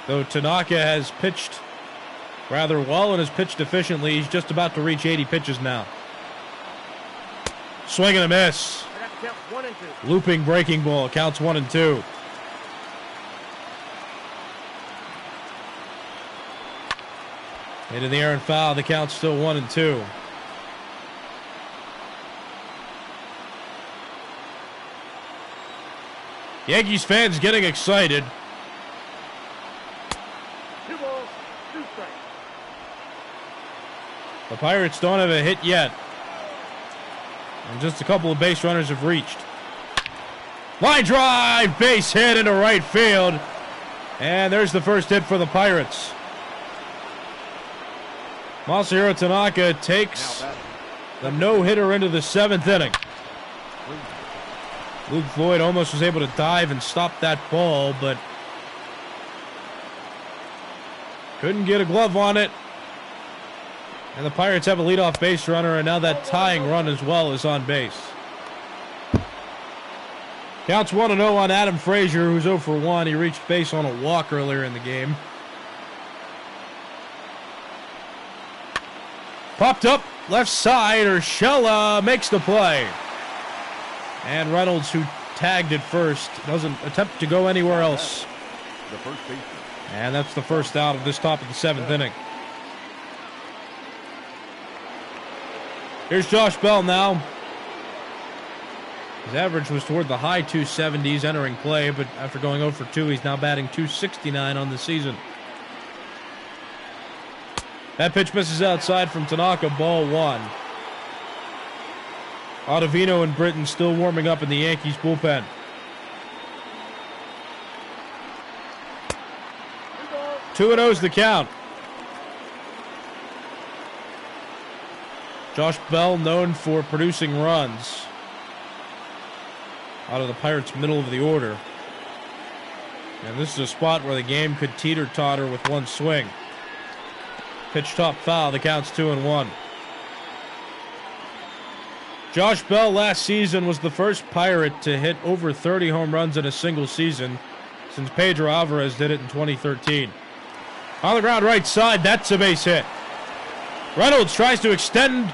though Tanaka has pitched rather well and has pitched efficiently. He's just about to reach 80 pitches now. Swing and a miss. Looping breaking ball, counts 1-2. Hit in the air and foul. The count's still 1-2. Yankees fans getting excited. 2 balls, 2 strikes. The Pirates don't have a hit yet. And just a couple of base runners have reached. Line drive, base hit into right field. And there's the first hit for the Pirates. Masahiro Tanaka takes the no-hitter into the 7th inning. Luke Floyd almost was able to dive and stop that ball, but couldn't get a glove on it. And the Pirates have a leadoff base runner, and now that tying run as well is on base. Counts 1-0 on Adam Frazier, who's 0 for 1. He reached base on a walk earlier in the game. Popped up left side, Urshela makes the play. And Reynolds, who tagged it first, doesn't attempt to go anywhere else. And that's the first out of this top of the 7th inning. Here's Josh Bell now. His average was toward the high 270s entering play, but after going 0 for 2, he's now batting .269 on the season. That pitch misses outside from Tanaka, ball 1. Ottavino and Britton still warming up in the Yankees bullpen. Two and 0's the count. Josh Bell known for producing runs out of the Pirates' middle of the order. And this is a spot where the game could teeter-totter with one swing. Pitch top foul, the count's 2-1. Josh Bell last season was the first Pirate to hit over 30 home runs in a single season since Pedro Alvarez did it in 2013. On the ground right side, that's a base hit. Reynolds tries to extend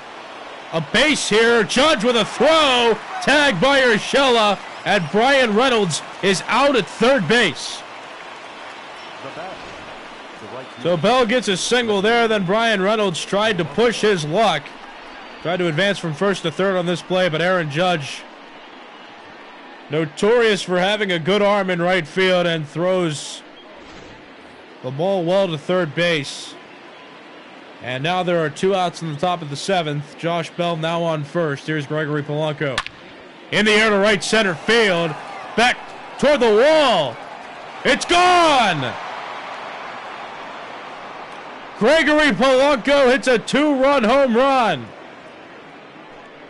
a base here. Judge with a throw, tagged by Urshela, and Brian Reynolds is out at third base. So Bell gets a single there, then Brian Reynolds tried to push his luck. Tried to advance from first to third on this play, but Aaron Judge, notorious for having a good arm in right field, and throws the ball well to third base. And now there are 2 outs in the top of the 7th. Josh Bell now on first. Here's Gregory Polanco. In the air to right center field. Back toward the wall. It's gone! Gregory Polanco hits a 2-run home run.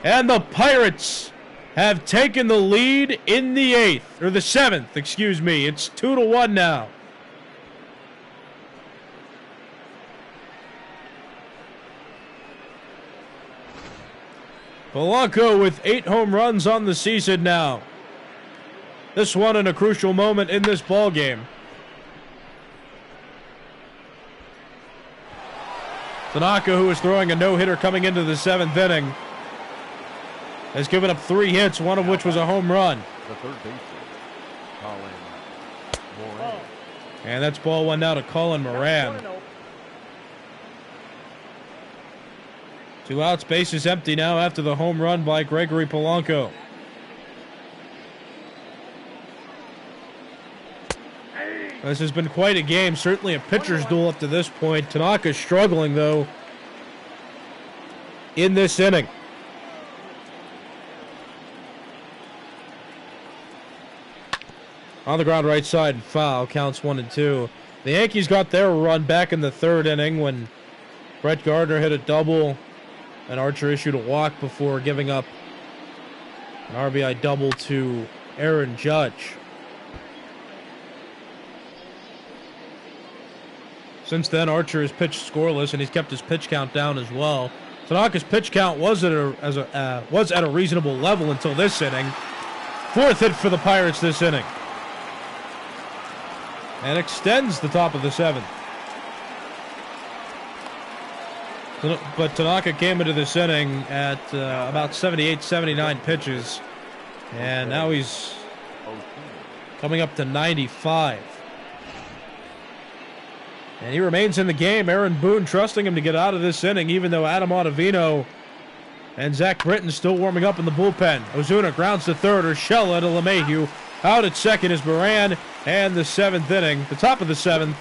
And the Pirates have taken the lead in the 8th, or the 7th, excuse me. It's 2-1 now. Polanco with 8 home runs on the season now. This one in a crucial moment in this ball game. Tanaka, who is throwing a no-hitter coming into the 7th inning, has given up 3 hits, one of which was a home run. The third baseman, Colin Moran. And that's ball 1 now to Colin Moran. 2 outs, bases empty now after the home run by Gregory Polanco. This has been quite a game, certainly a pitcher's duel up to this point. Tanaka's struggling, though, in this inning. On the ground right side, foul, counts 1-2. The Yankees got their run back in the 3rd inning when Brett Gardner hit a double and Archer issued a walk before giving up an RBI double to Aaron Judge. Since then, Archer has pitched scoreless, and he's kept his pitch count down as well. Tanaka's pitch count was at a reasonable level until this inning. 4th hit for the Pirates this inning. And extends the top of the 7th. But Tanaka came into this inning at about 78, 79 pitches. And now he's coming up to 95. And he remains in the game. Aaron Boone trusting him to get out of this inning, even though Adam Ottavino and Zach Britton still warming up in the bullpen. Ozuna grounds to third. Urshela to LeMahieu. Out at second is Moran. And the 7th inning, the top of the 7th,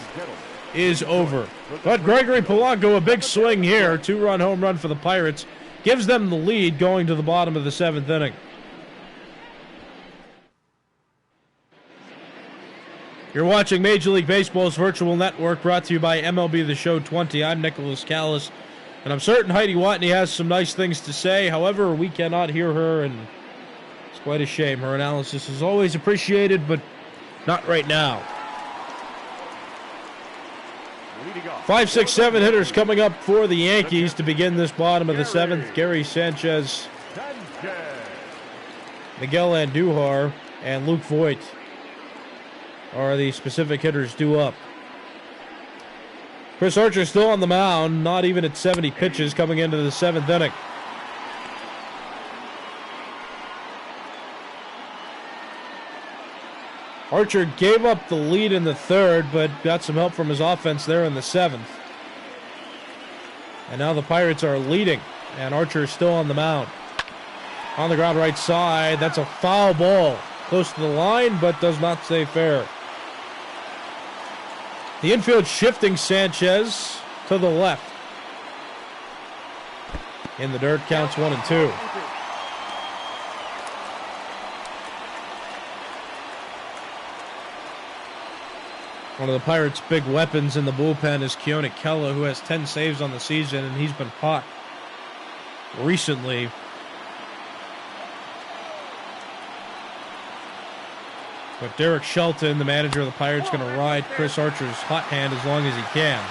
is over. But Gregory Polanco, a big swing here. 2-run home run for the Pirates. Gives them the lead going to the bottom of the 7th inning. You're watching Major League Baseball's virtual network, brought to you by MLB The Show 20. I'm Nicholas Callis, and I'm certain Heidi Watney has some nice things to say. However, we cannot hear her, and it's quite a shame. Her analysis is always appreciated, but not right now. 5, 6, 7 hitters coming up for the Yankees to begin this bottom of the 7th. Gary Sanchez, Miguel Andujar, and Luke Voigt are the specific hitters due up. Chris Archer still on the mound, not even at 70 pitches coming into the 7th inning. Archer gave up the lead in the 3rd, but got some help from his offense there in the 7th. And now the Pirates are leading, and Archer is still on the mound. On the ground right side, that's a foul ball. Close to the line, but does not stay fair. The infield shifting Sanchez to the left. In the dirt, counts 1-2. One of the Pirates' big weapons in the bullpen is Keone Kela, who has 10 saves on the season, and he's been hot. recently. But Derek Shelton, the manager of the Pirates, going to ride Chris Archer's hot hand as long as he can.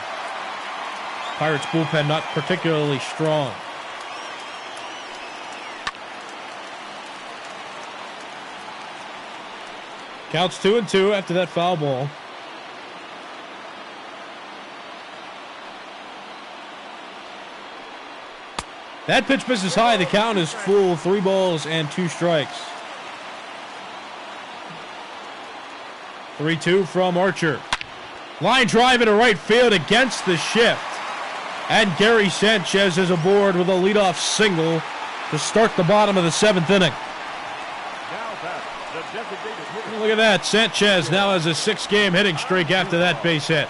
Pirates bullpen not particularly strong. Counts 2-2 after that foul ball. That pitch misses high. The count is full. 3 balls and 2 strikes. 3-2 from Archer. Line drive into right field against the shift. And Gary Sanchez is aboard with a leadoff single to start the bottom of the 7th inning. Look at that. Sanchez now has a 6-game hitting streak after that base hit.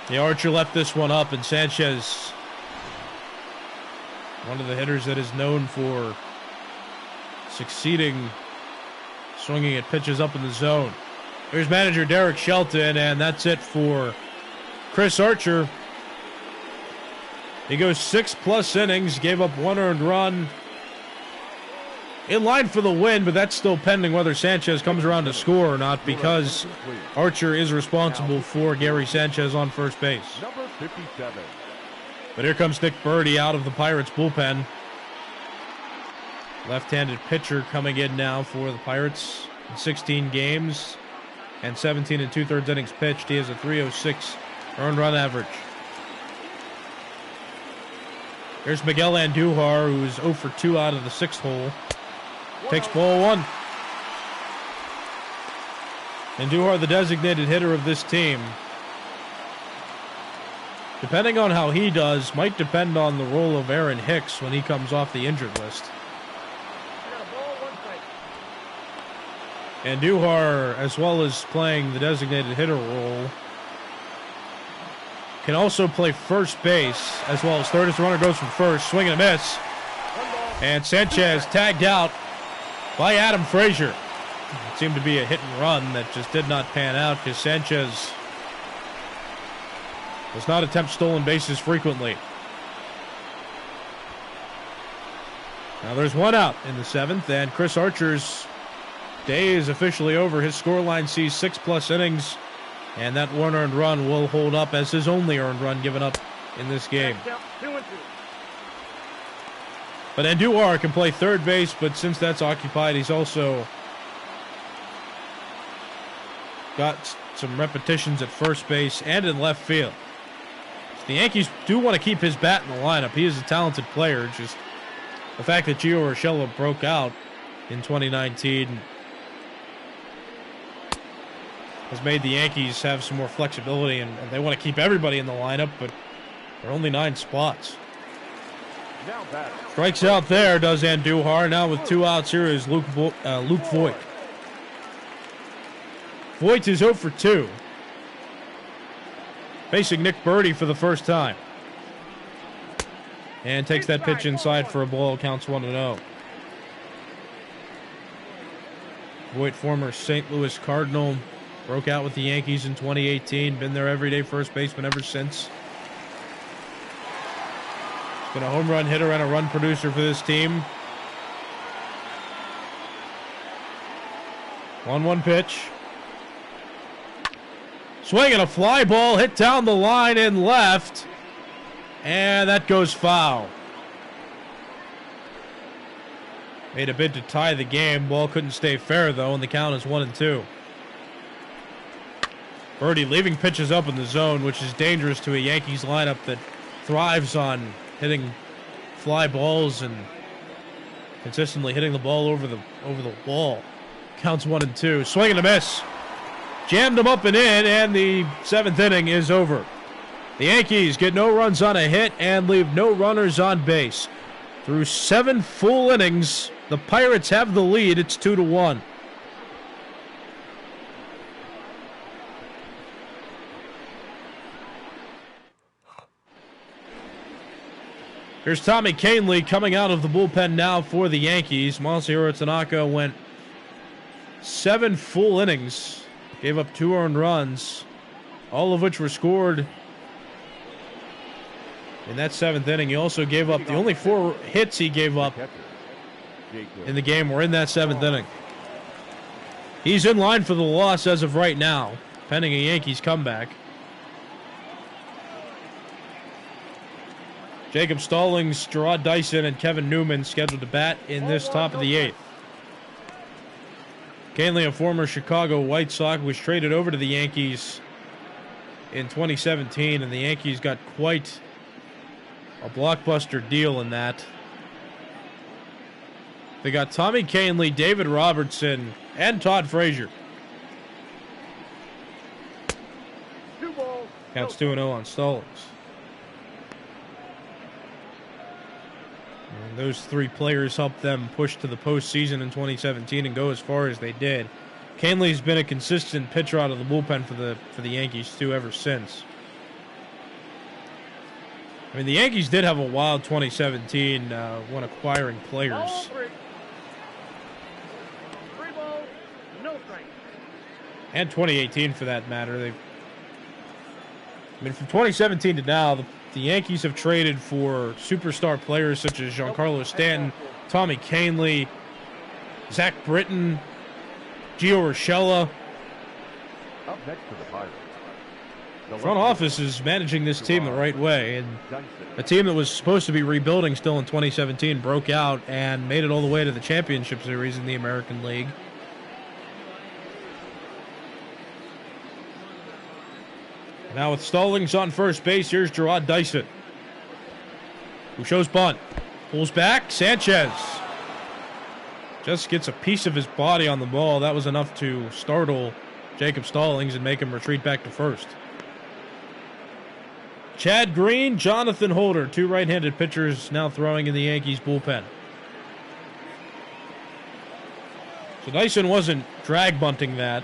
The Archer left this one up, and Sanchez, one of the hitters that is known for succeeding, swinging at pitches up in the zone. Here's manager Derek Shelton, and that's it for Chris Archer. He goes 6+ innings, gave up 1 earned run. In line for the win, but that's still pending whether Sanchez comes around to score or not, because Archer is responsible for Gary Sanchez on first base. Number 57. But here comes Nick Birdie out of the Pirates bullpen. Left-handed pitcher coming in now for the Pirates. In 16 games and 17 2/3 innings pitched, he has a 306 earned run average. Here's Miguel Andujar, who's 0 for 2 out of the 6th hole. Takes ball 1. Andujar, the designated hitter of this team. Depending on how he does, might depend on the role of Aaron Hicks when he comes off the injured list. Andujar, as well as playing the designated hitter role, can also play first base as well as third as the runner goes from first. Swing and a miss. And Sanchez tagged out by Adam Frazier. It seemed to be a hit and run that just did not pan out because Sanchez does not attempt stolen bases frequently. Now there's 1 out in the 7th, and Chris Archer's day is officially over. His scoreline sees 6+ innings, and that 1 earned run will hold up as his only earned run given up in this game. But Andujar can play third base, but since that's occupied, he's also got some repetitions at first base and in left field. So the Yankees do want to keep his bat in the lineup. He is a talented player. Just the fact that Gio Urshela broke out in 2019 has made the Yankees have some more flexibility, and they want to keep everybody in the lineup, but there are only 9 spots. Strikes out there, does Andujar. Now with 2 outs here is Luke Voit. Voit is 0 for 2. Facing Nick Birdie for the first time. And takes that pitch inside for a ball. Counts 1-0. Voit, former St. Louis Cardinal, broke out with the Yankees in 2018. Been their everyday first baseman ever since. Been a home run hitter and a run producer for this team. 1-1 pitch. Swing and a fly ball hit down the line in left. And that goes foul. Made a bid to tie the game. Ball couldn't stay fair though, and the count is 1-2. Birdie leaving pitches up in the zone, which is dangerous to a Yankees lineup that thrives on hitting fly balls and consistently hitting the ball over the wall. Counts 1-2. Swing and a miss. Jammed him up and in, and the 7th inning is over. The Yankees get no runs on a hit and leave no runners on base. Through 7 full innings, the Pirates have the lead. It's 2-1. Here's Tommy Kahnle coming out of the bullpen now for the Yankees. Masahiro Tanaka went 7 full innings, gave up 2 earned runs, all of which were scored In that 7th inning, he also gave up the only 4 hits he gave up in the game were in that 7th inning. He's in line for the loss as of right now, pending a Yankees comeback. Jacob Stallings, Gerard Dyson, and Kevin Newman scheduled to bat in this top of the 8th. Kahnle, a former Chicago White Sox, was traded over to the Yankees in 2017, and the Yankees got quite a blockbuster deal in that. They got Tommy Kahnle, David Robertson, and Todd Frazier. Counts 2-0 on Stallings. And those 3 players helped them push to the postseason in 2017 and go as far as they did. Kahnle's been a consistent pitcher out of the bullpen for the Yankees too ever since. I mean, the Yankees did have a wild 2017 when acquiring players. And 2018 for that matter. From 2017 to now, the Yankees have traded for superstar players such as Giancarlo Stanton, Tommy Kahnle, Zach Britton, Gio Urshela. Up next to the Pirates. The front office is managing this team the right way, and a team that was supposed to be rebuilding still in 2017 broke out and made it all the way to the championship series in the American League. Now with Stallings on first base, here's Gerard Dyson, who shows bunt. Pulls back, Sanchez just gets a piece of his body on the ball. That was enough to startle Jacob Stallings and make him retreat back to first. Chad Green, Jonathan Holder, 2 right-handed pitchers now throwing in the Yankees bullpen. So Dyson wasn't drag bunting that.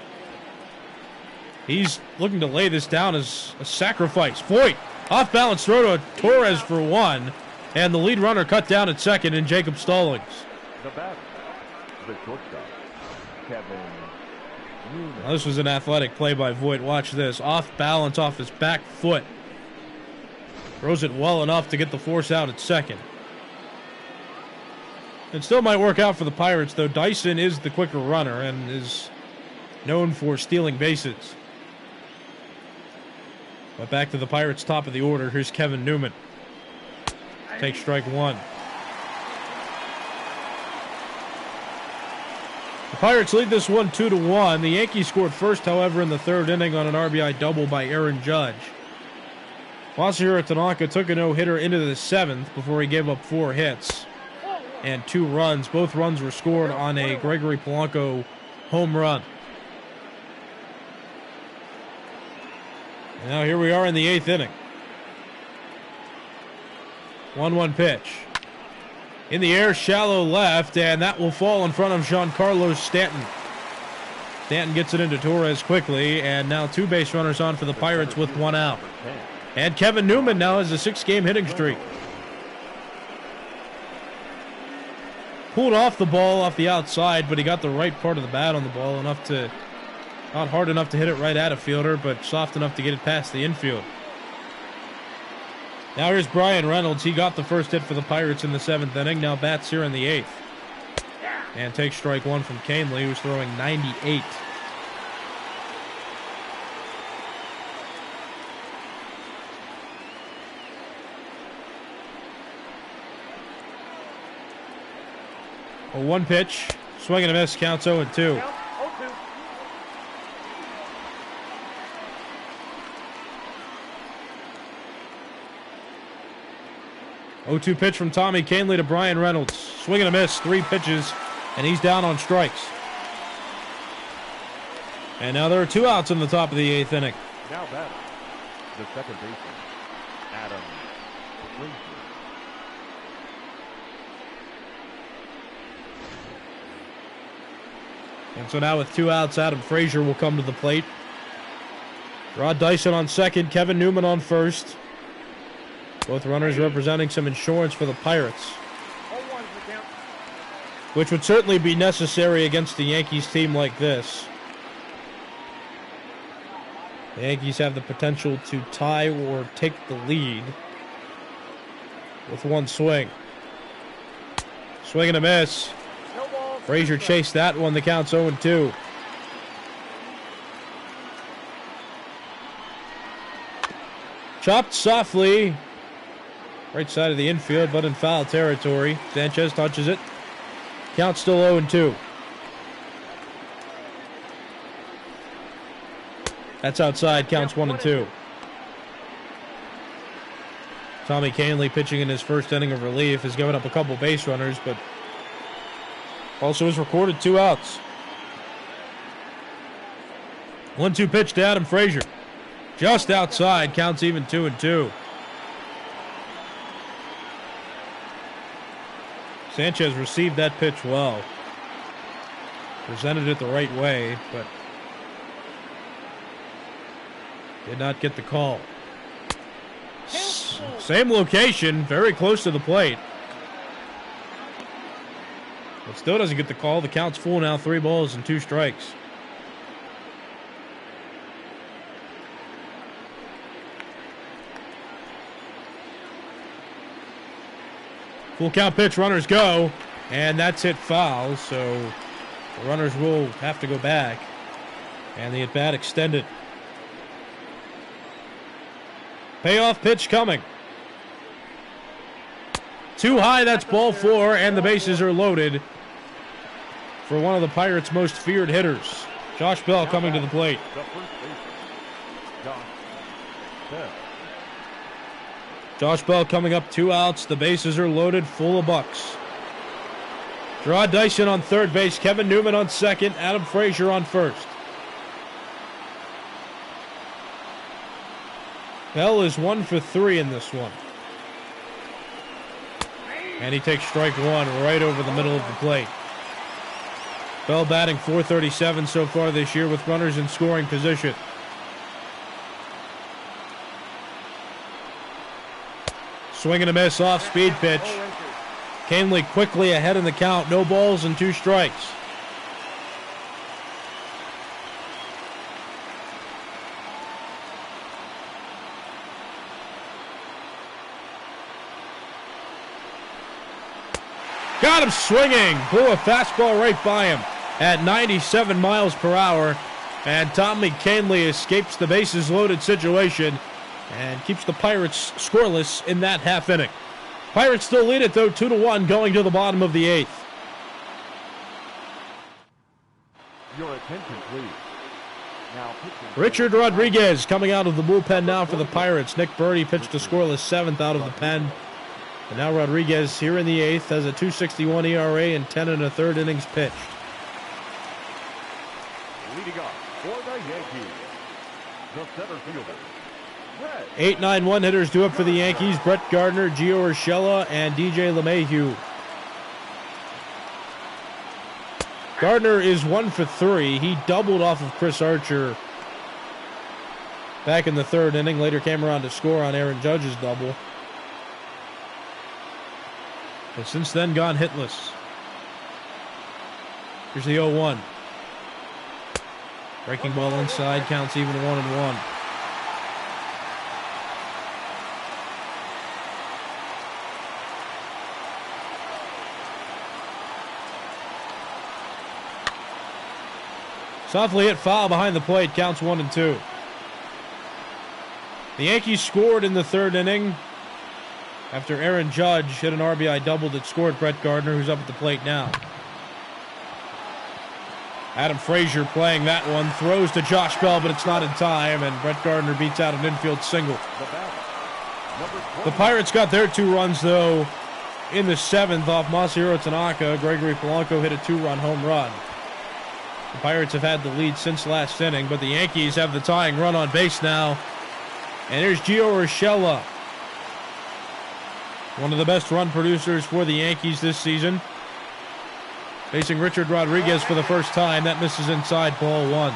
He's looking to lay this down as a sacrifice. Voit, off-balance throw to Torres for 1, and the lead runner cut down at second in Jacob Stallings. The batter, the shortstop, Kevin Newman. Now, this was an athletic play by Voit. Watch this. Off-balance off his back foot. Throws it well enough to get the force out at second. It still might work out for the Pirates, though. Dyson is the quicker runner and is known for stealing bases. But back to the Pirates' top of the order. Here's Kevin Newman. Take strike 1. The Pirates lead this one 2-1. The Yankees scored first, however, in the 3rd inning on an RBI double by Aaron Judge. Masahiro Tanaka took a no-hitter into the 7th before he gave up 4 hits and 2 runs. Both runs were scored on a Gregory Polanco home run. Now here we are in the 8th inning. 1-1 pitch. In the air, shallow left, and that will fall in front of Giancarlo Stanton. Stanton gets it into Torres quickly, and now 2 base runners on for the Pirates with 1 out. And Kevin Newman now has a 6-game hitting streak. Pulled off the ball off the outside, but he got the right part of the bat on the ball enough to... Not hard enough to hit it right at a fielder, but soft enough to get it past the infield. Now here's Brian Reynolds. He got the first hit for the Pirates in the 7th inning. Now bats here in the 8th. And takes strike 1 from Kahnle, who's throwing 98. A 1 pitch. Swing and a miss. Counts 0-2. 0-2 pitch from Tommy Kahnle to Brian Reynolds. Swing and a miss, 3 pitches, and he's down on strikes. And now there are 2 outs in the top of the 8th inning. Now batter, the second baseman, Adam Frazier. And so now with 2 outs, Adam Frazier will come to the plate. Rod Dyson on second, Kevin Newman on first. Both runners representing some insurance for the Pirates, which would certainly be necessary against the Yankees team like this. The Yankees have the potential to tie or take the lead with one swing. Swing and a miss. No ball. Frazier chased that one. The count's 0-2. Chopped softly. Right side of the infield, but in foul territory. Sanchez touches it. Count still 0-2. That's outside. Counts 1-2. Tommy Kahnle pitching in his first inning of relief has given up a couple base runners, but also has recorded 2 outs. 1-2 pitch to Adam Frazier. Just outside. Counts even 2-2. Sanchez received that pitch well. Presented it the right way, but did not get the call. Same location, very close to the plate. But still doesn't get the call. The count's full now, 3 balls and 2 strikes. Full count pitch, runners go, and that's hit foul, so the runners will have to go back, and the at-bat extended. Payoff pitch coming. Too high, that's ball 4, and the bases are loaded for one of the Pirates' most feared hitters. Josh Bell coming to the plate. Josh Bell coming up, 2 outs. The bases are loaded, full of bucks. Gerard Dyson on third base, Kevin Newman on second, Adam Frazier on first. Bell is 1 for 3 in this one. And he takes strike 1 right over the middle of the plate. Bell batting .437 so far this year with runners in scoring position. Swing and a miss, off speed pitch. Kahnle quickly ahead in the count. No balls and 2 strikes. Got him swinging. Blew a fastball right by him at 97 miles per hour. And Tommy Kahnle escapes the bases loaded situation and keeps the Pirates scoreless in that half inning. Pirates still lead it, though, 2-1 going to the bottom of the 8th. Your attention, please. Now pitching. Richard Rodriguez coming out of the bullpen now for the Pirates. Nick Birdie pitched a scoreless 7th out of the pen. And now Rodriguez here in the 8th has a .261 ERA and 10 1/3 innings pitched. Leading off for the Yankees, the center fielder. 8-9-1 hitters do it for the Yankees. Brett Gardner, Gio Urshela, and DJ LeMahieu. Gardner is 1 for 3. He doubled off of Chris Archer back in the 3rd inning. Later came around to score on Aaron Judge's double. But since then, gone hitless. Here's the 0-1. Breaking ball inside, counts even 1-1. Softly hit foul behind the plate, counts 1-2. The Yankees scored in the 3rd inning after Aaron Judge hit an RBI double that scored Brett Gardner, who's up at the plate now. Adam Frazier playing that one, throws to Josh Bell, but it's not in time, and Brett Gardner beats out an infield single. The Pirates got their 2 runs, though, in the 7th off Masahiro Tanaka. Gregory Polanco hit a 2-run home run. The Pirates have had the lead since last inning, but the Yankees have the tying run on base now. And here's Gio Urshela, one of the best run producers for the Yankees this season. Facing Richard Rodriguez for the first time. That misses inside, ball 1.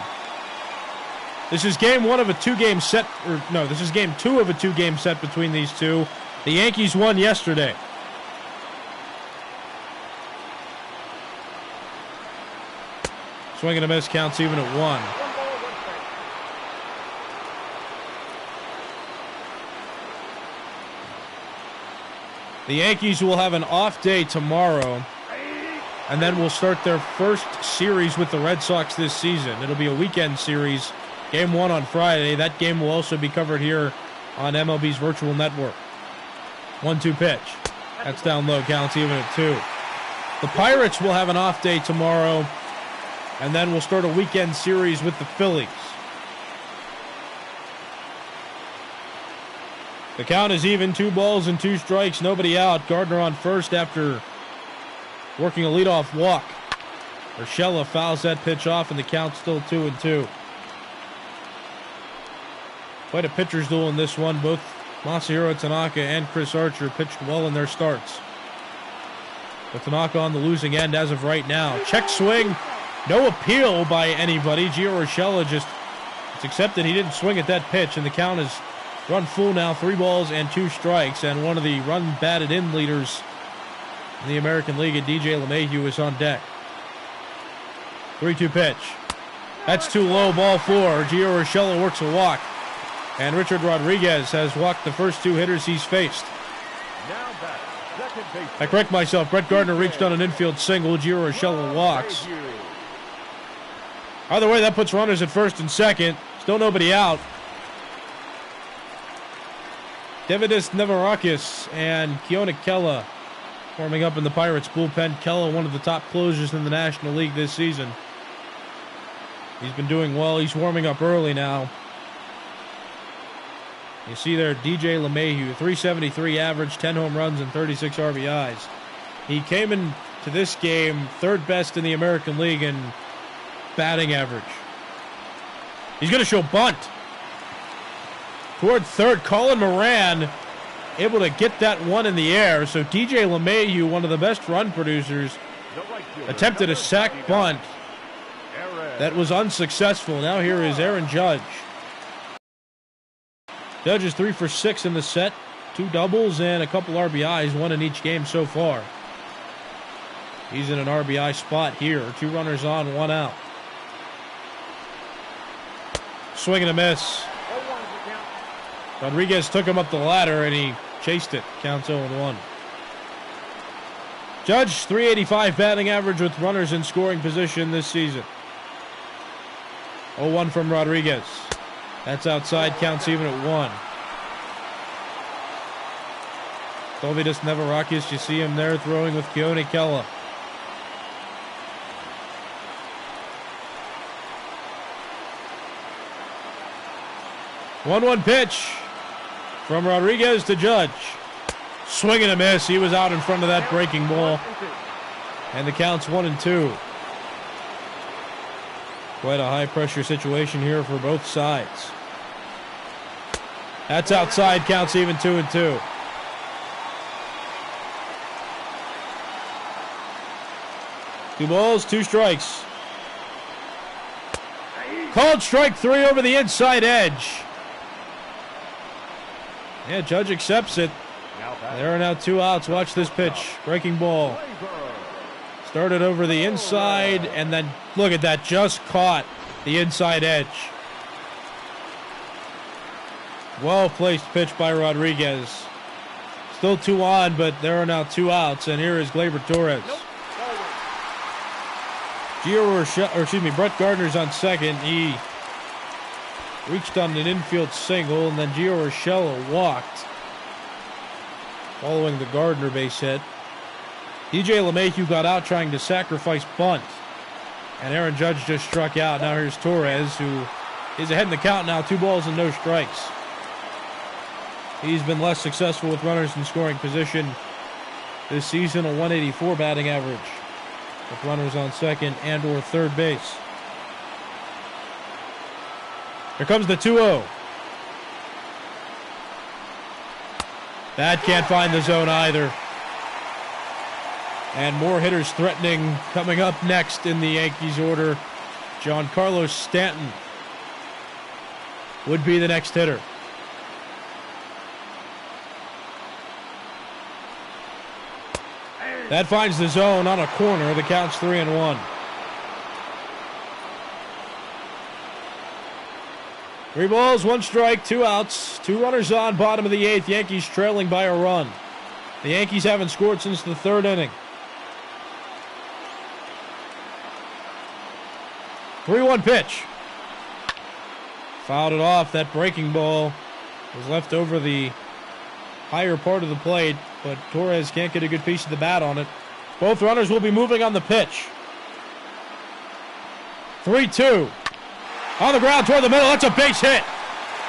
This is game 1 of a 2-game set. This is game 2 of a 2-game set between these two. The Yankees won yesterday. Swing and a miss, counts even at 1. The Yankees will have an off day tomorrow, and then will start their first series with the Red Sox this season. It'll be a weekend series. Game 1 on Friday. That game will also be covered here on MLB's virtual network. 1-2 pitch. That's down low. Counts even at 2. The Pirates will have an off day tomorrow, and then we'll start a weekend series with the Phillies. The count is even. 2 balls and 2 strikes. Nobody out. Gardner on first after working a leadoff walk. Urshela fouls that pitch off, and the count's still 2-2. Quite a pitcher's duel in this one. Both Masahiro Tanaka and Chris Archer pitched well in their starts. But Tanaka on the losing end as of right now. Check swing. No appeal by anybody. Gio Urshela just, it's accepted he didn't swing at that pitch, and the count is run full now. 3 balls and 2 strikes, and one of the run batted in leaders in the American League, and DJ LeMahieu, is on deck. 3-2 pitch. That's too low. Ball 4. Gio Urshela works a walk, and Richard Rodriguez has walked the first 2 hitters he's faced. Now back, second base. I correct myself. Brett Gardner reached on an infield single. Gio Urshela walks. Either way, that puts runners at first and second. Still nobody out. Davidis Nevarakis and Keone Kela warming up in the Pirates bullpen. Kela, one of the top closers in the National League this season. He's been doing well. He's warming up early now. You see there, DJ LeMahieu, 373 average, 10 home runs, and 36 RBIs. He came into this game 3rd best in the American League in batting average. He's going to show bunt. Toward third, Colin Moran able to get that one in the air. So DJ LeMahieu, one of the best run producers, attempted a sac bunt that was unsuccessful. Now here is Aaron Judge. Judge is 3 for 6 in the set. 2 doubles and a couple RBIs, 1 in each game so far. He's in an RBI spot here. 2 runners on, 1 out. Swing and a miss. Rodriguez took him up the ladder, and he chased it. Counts 0-1. Judge, 385 batting average with runners in scoring position this season. 0-1 from Rodriguez. That's outside. Counts even at 1. Davidis Nevarakis, you see him there throwing with Keone Kela. One pitch from Rodriguez to Judge. Swing and a miss. He was out in front of that breaking ball. And the count's 1-2. Quite a high-pressure situation here for both sides. That's outside. Counts even 2-2. Two balls, 2 strikes. Called strike 3 over the inside edge. Yeah, Judge accepts it. There are now 2 outs. Watch this pitch. Breaking ball. Started over the inside, and then look at that. Just caught the inside edge. Well-placed pitch by Rodriguez. Still 2 on, but there are now 2 outs, and here is Gleyber Torres. Brett Gardner's on second. He reached on an infield single, and then Gio Urshela walked following the Gardner base hit. DJ LeMahieu got out trying to sacrifice bunt, and Aaron Judge just struck out. Now here's Torres, who is ahead in the count now. 2 balls and no strikes. He's been less successful with runners in scoring position this season. A 184 batting average with runners on second and or third base. Here comes the 2-0. That can't find the zone either. And more hitters threatening coming up next in the Yankees order. Giancarlo Stanton would be the next hitter. That finds the zone on a corner. The count's 3-1. 3 balls, 1 strike, 2 outs. 2 runners on, bottom of the 8th. Yankees trailing by a run. The Yankees haven't scored since the third inning. 3-1 pitch. Fouled it off. That breaking ball was left over the higher part of the plate, but Torres can't get a good piece of the bat on it. Both runners will be moving on the pitch. 3-2. On the ground toward the middle. That's a base hit.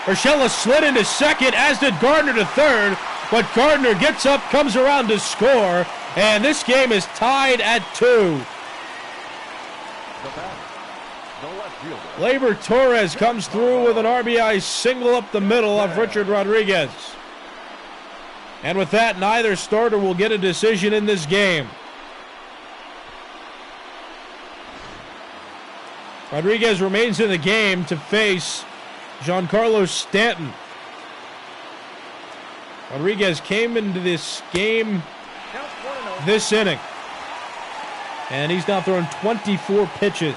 Urshela slid into second, as did Gardner to third, but Gardner gets up, comes around to score, and this game is tied at 2. Gleyber Torres comes through with an RBI single up the middle of Richard Rodriguez. And with that, neither starter will get a decision in this game. Rodriguez remains in the game to face Giancarlo Stanton. Rodriguez came into this game this inning, and he's now thrown 24 pitches.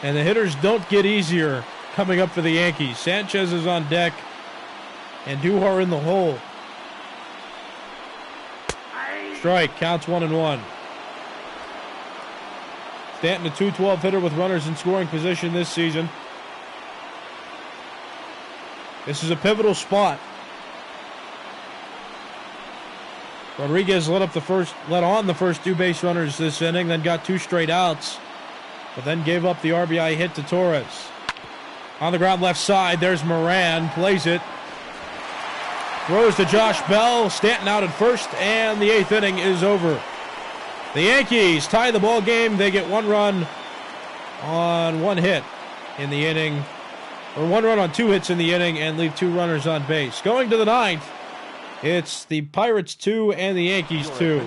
And the hitters don't get easier coming up for the Yankees. Sanchez is on deck, and Duhar in the hole. Strike, counts 1-1. Stanton, a .212 hitter with runners in scoring position this season. This is a pivotal spot. Rodriguez let on the first 2 base runners this inning, then got 2 straight outs, but then gave up the RBI hit to Torres. On the ground left side, there's Moran, plays it. Throws to Josh Bell, Stanton out at first, and the 8th inning is over. The Yankees tie the ball game. They get 1 run on 1 hit in the inning, or 1 run on 2 hits in the inning, and leave 2 runners on base. Going to the 9th, it's the Pirates 2 and the Yankees 2.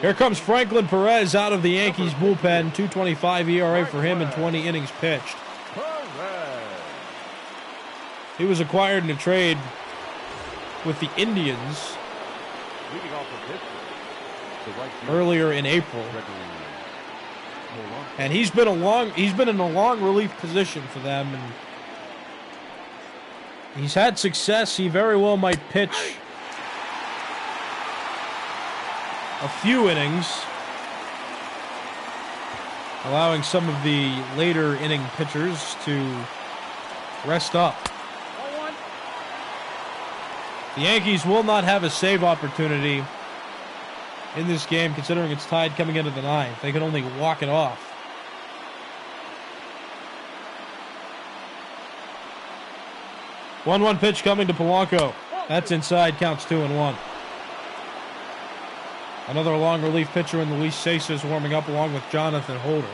Here comes Franklin Perez out of the Yankees bullpen. 2.25 ERA for him in 20 innings pitched. He was acquired in a trade with the Indians earlier in April, and he's been in a long relief position for them, and he's had success. He very well might pitch a few innings, allowing some of the later inning pitchers to rest up. The Yankees will not have a save opportunity in this game, considering it's tied coming into the 9th. They can only walk it off. One pitch coming to Polanco. That's inside, counts 2-1. Another long relief pitcher in Luis Cesar warming up along with Jonathan Holder.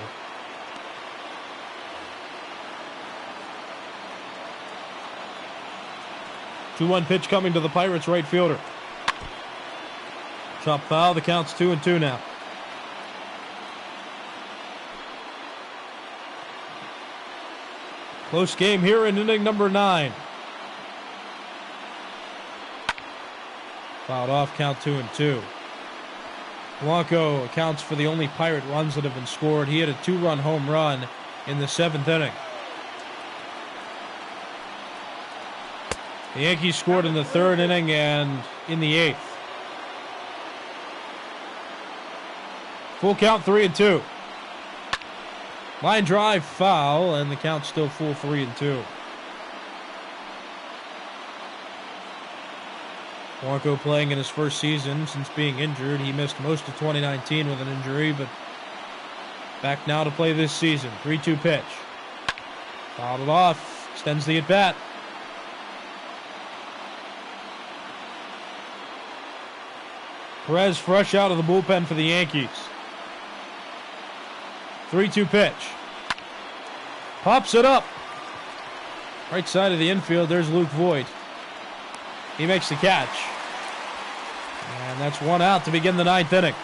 Two-one pitch coming to the Pirates right fielder. Chop foul, the count's 2-2 now. Close game here in inning number 9. Fouled off, count 2-2. Polanco accounts for the only Pirate runs that have been scored. He had a 2-run home run in the 7th inning. The Yankees scored in the 3rd inning and in the 8th. Full count, 3-2. Line drive, foul, and the count's still full, 3-2. Polanco playing in his first season since being injured. He missed most of 2019 with an injury, but back now to play this season. 3-2 pitch. Fouled it off, extends the at-bat. Perez fresh out of the bullpen for the Yankees. 3-2 pitch. Pops it up. Right side of the infield, there's Luke Voigt. He makes the catch. And that's 1 out to begin the 9th inning.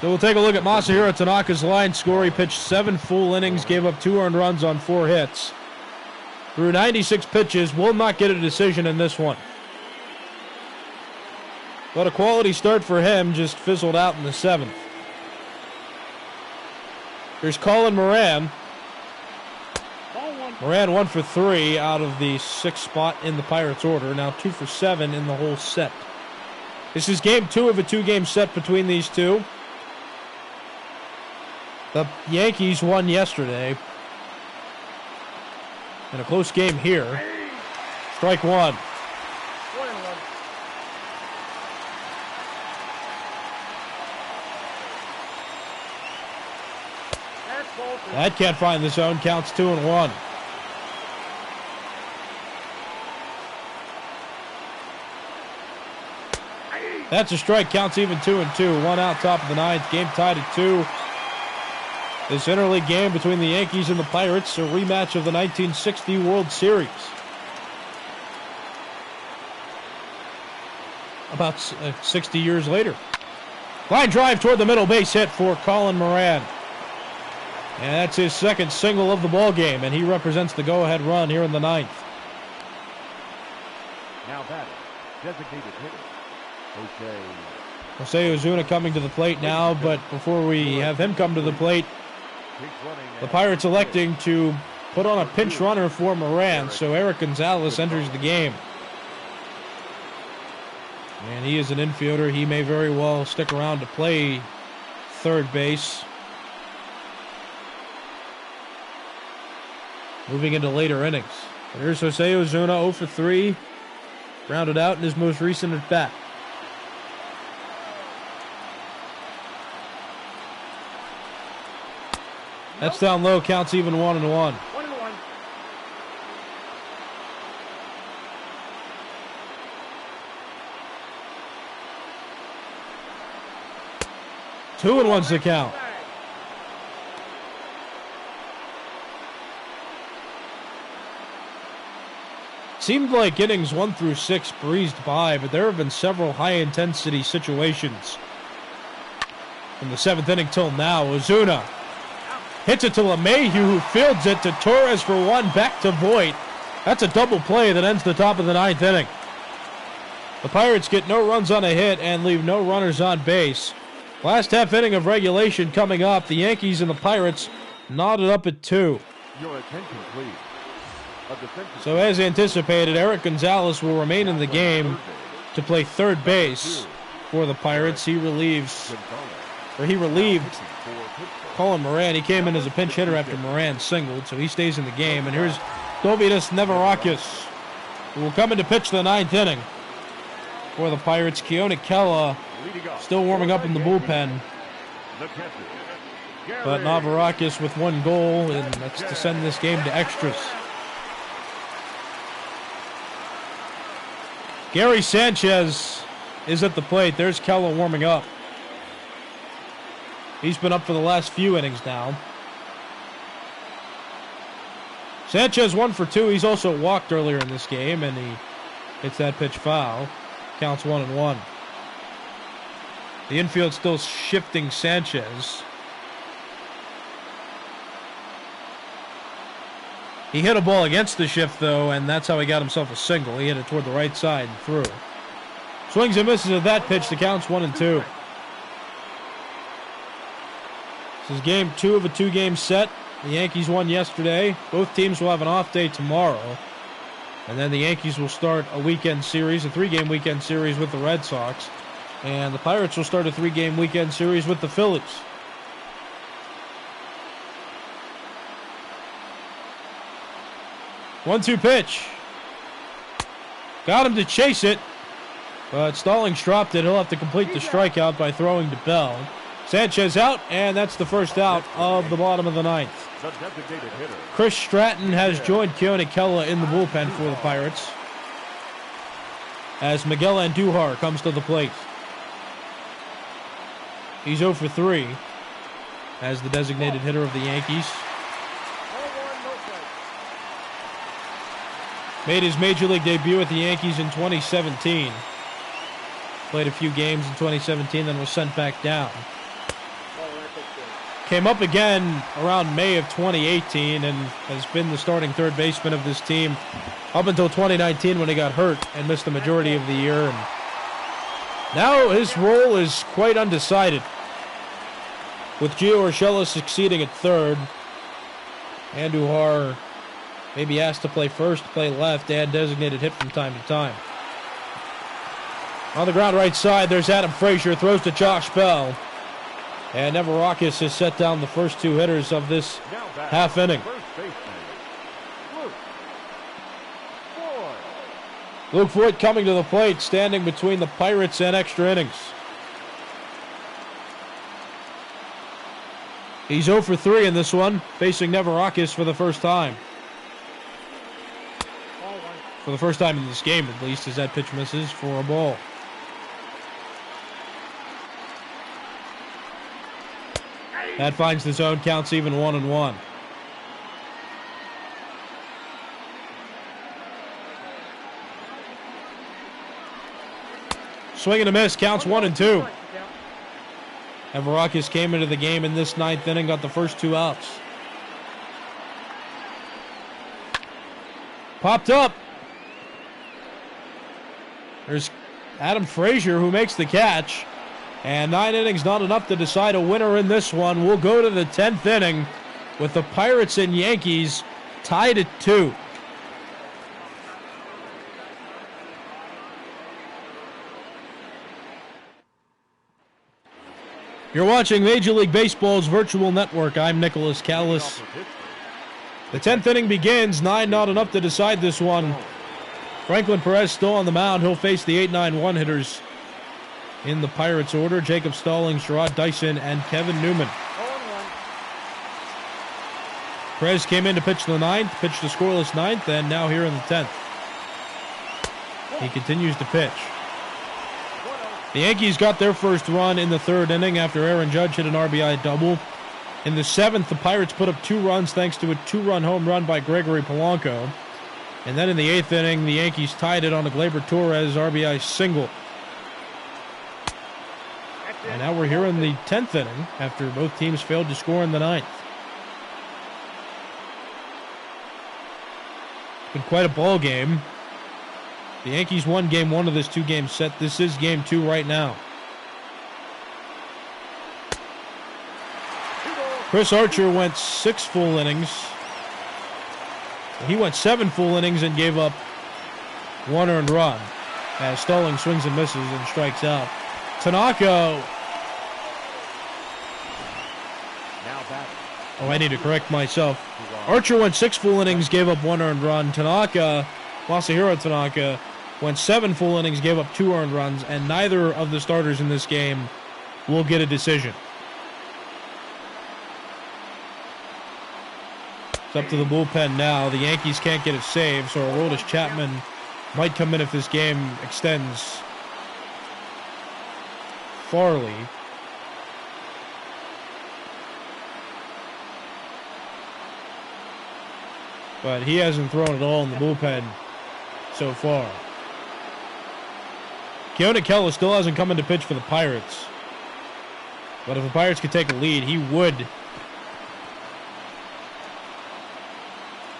So we'll take a look at Masahiro Tanaka's line score. He pitched 7 full innings, gave up 2 earned runs on 4 hits. Through 96 pitches, will not get a decision in this one. But a quality start for him, just fizzled out in the 7th. Here's Colin Moran. Moran 1 for 3 out of the 6th spot in the Pirates order. Now 2 for 7 in the whole set. This is game 2 of a 2-game set between these two. The Yankees won yesterday. In a close game here. Strike one. That can't find the zone. Counts 2-1. That's a strike. Counts even 2-2. One out, top of the ninth. Game tied at 2. This interleague game between the Yankees and the Pirates, a rematch of the 1960 World Series. About 60 years later. Line drive toward the middle, base hit for Colin Moran. And that's his second single of the ball game, and he represents the go-ahead run here in the ninth. Now batting, designated hitter, Jose Ozuna coming to the plate now, but before we have him come to the plate, the Pirates electing to put on a pinch runner for Moran, so Eric Gonzalez enters the game. And he is an infielder. He may very well stick around to play third base. Moving into later innings. Here's Jose Ozuna, 0 for 3. Rounded out in his most recent at-bat. That's down low, counts even 1-1. 2-1's the count. Seemed like innings 1 through 6 breezed by, but there have been several high-intensity situations. From the 7th inning till now, Ozuna hits it to LeMahieu, who fields it to Torres for 1, back to Voit. That's a double play that ends the top of the 9th inning. The Pirates get no runs on a hit and leave no runners on base. Last half inning of regulation coming up. The Yankees and the Pirates knotted up at 2. Your attention, please. So as anticipated, Eric Gonzalez will remain in the game to play third base for the Pirates. He relieved Colin Moran. He came in as a pinch hitter after Moran singled, so he stays in the game. And here's Dovydas Nevarakis, who will come in to pitch the 9th inning for the Pirates. Keone Kela still warming up in the bullpen. But Nevarakis with 1 goal, and that's to send this game to extras. Gary Sanchez is at the plate. There's Kela warming up. He's been up for the last few innings now. Sanchez 1 for 2. He's also walked earlier in this game, and he hits that pitch foul. Counts 1-1. The infield still shifting Sanchez. He hit a ball against the shift, though, and that's how he got himself a single. He hit it toward the right side and through. Swings and misses at that pitch. The count's 1-2. This is game 2 of a 2-game set. The Yankees won yesterday. Both teams will have an off day tomorrow. And then the Yankees will start a weekend series, a 3-game weekend series with the Red Sox. And the Pirates will start a 3-game weekend series with the Phillies. 1-2 pitch. Got him to chase it, but Stallings dropped it. He'll have to complete the strikeout by throwing to Bell. Sanchez out, and that's the first out of the bottom of the 9th. Chris Stratton has joined Keone Kela in the bullpen for the Pirates as Miguel Andujar comes to the plate. He's 0 for 3 as the designated hitter of the Yankees. Made his major league debut at the Yankees in 2017. Played a few games in 2017, then was sent back down. Came up again around May of 2018 and has been the starting third baseman of this team up until 2019 when he got hurt and missed the majority of the year. And now his role is quite undecided, with Gio Urshela succeeding at third. Andujar Maybe asked to play first, play left, and designated hit from time to time. On the ground right side, there's Adam Frazier, throws to Josh Bell. And Nevarakis has set down the first two hitters of this half inning. Luke Voigt coming to the plate, standing between the Pirates and extra innings. He's 0 for 3 in this one, facing Nevarakis for the first time. For the first time in this game, at least, as that pitch misses for a ball. That finds the zone, counts even 1-1. Swing and a miss, counts 1-2. Nevarakis came into the game in this ninth inning, got the first two outs. Popped up. There's Adam Frazier who makes the catch. And 9 innings not enough to decide a winner in this one. We'll go to the 10th inning with the Pirates and Yankees tied at 2. You're watching Major League Baseball's virtual network. I'm Nicholas Callis. The 10th inning begins. 9 not enough to decide this one. Franklin Perez still on the mound. He'll face the 8-9-1 hitters in the Pirates order: Jacob Stallings, Sherrod Dyson, and Kevin Newman. Perez came in to pitch the 9th, pitched a scoreless 9th, and now here in the 10th. He continues to pitch. The Yankees got their first run in the 3rd inning after Aaron Judge hit an RBI double. In the 7th, the Pirates put up 2 runs thanks to a 2-run home run by Gregory Polanco. And then in the 8th inning, the Yankees tied it on a Gleyber Torres RBI single. And now we're here in the 10th inning after both teams failed to score in the 9th. It's been quite a ball game. The Yankees won game 1 of this 2-game set. This is game 2 right now. Chris Archer went 6 full innings. He went 7 full innings and gave up 1 earned run as Stallings swings and misses and strikes out. Tanaka. Oh, I need to correct myself. Archer went 6 full innings, gave up 1 earned run. Masahiro Tanaka, went 7 full innings, gave up 2 earned runs, and neither of the starters in this game will get a decision. It's up to the bullpen now. The Yankees can't get a save, so Aroldis Chapman might come in if this game extends. Farley. But he hasn't thrown at all in the bullpen so far. Keone Kela still hasn't come in to pitch for the Pirates. But if the Pirates could take a lead, he would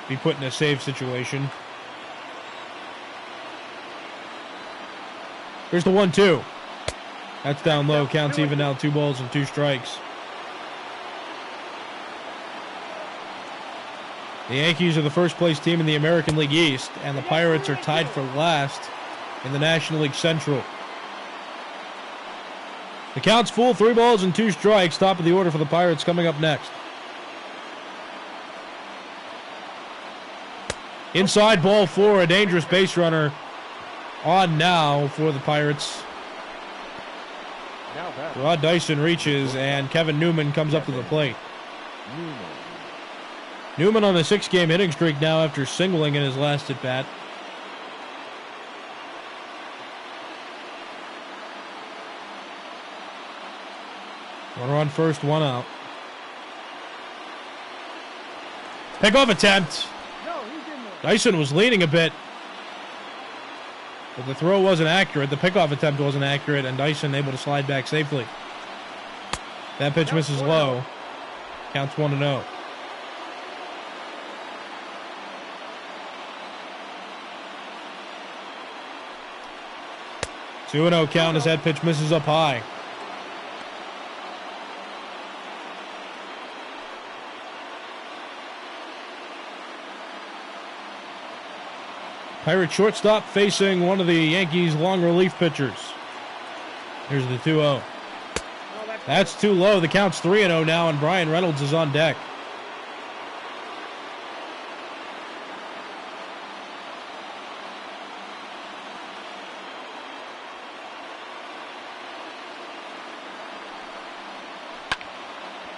be put in a save situation. Here's the 1-2. That's down low. Counts even now, 2 balls and 2 strikes. The Yankees are the first place team in the American League East, and the Pirates are tied for last in the National League Central. The count's full, 3 balls and 2 strikes. Top of the order for the Pirates coming up next. Inside ball 4, a dangerous base runner on now for the Pirates. Rod Dyson reaches, and Kevin Newman comes up to the plate. Newman on a 6-game hitting streak now after singling in his last at-bat. Runner on first, 1 out. Pickoff attempt. Dyson was leaning a bit, but the throw wasn't accurate. The pickoff attempt wasn't accurate, and Dyson able to slide back safely. That pitch misses low. Counts 1-0. Two 2-0 count as that pitch misses up high. Pirate shortstop facing one of the Yankees' long relief pitchers. Here's the 2-0. That's too low. The count's 3-0 now, and Brian Reynolds is on deck.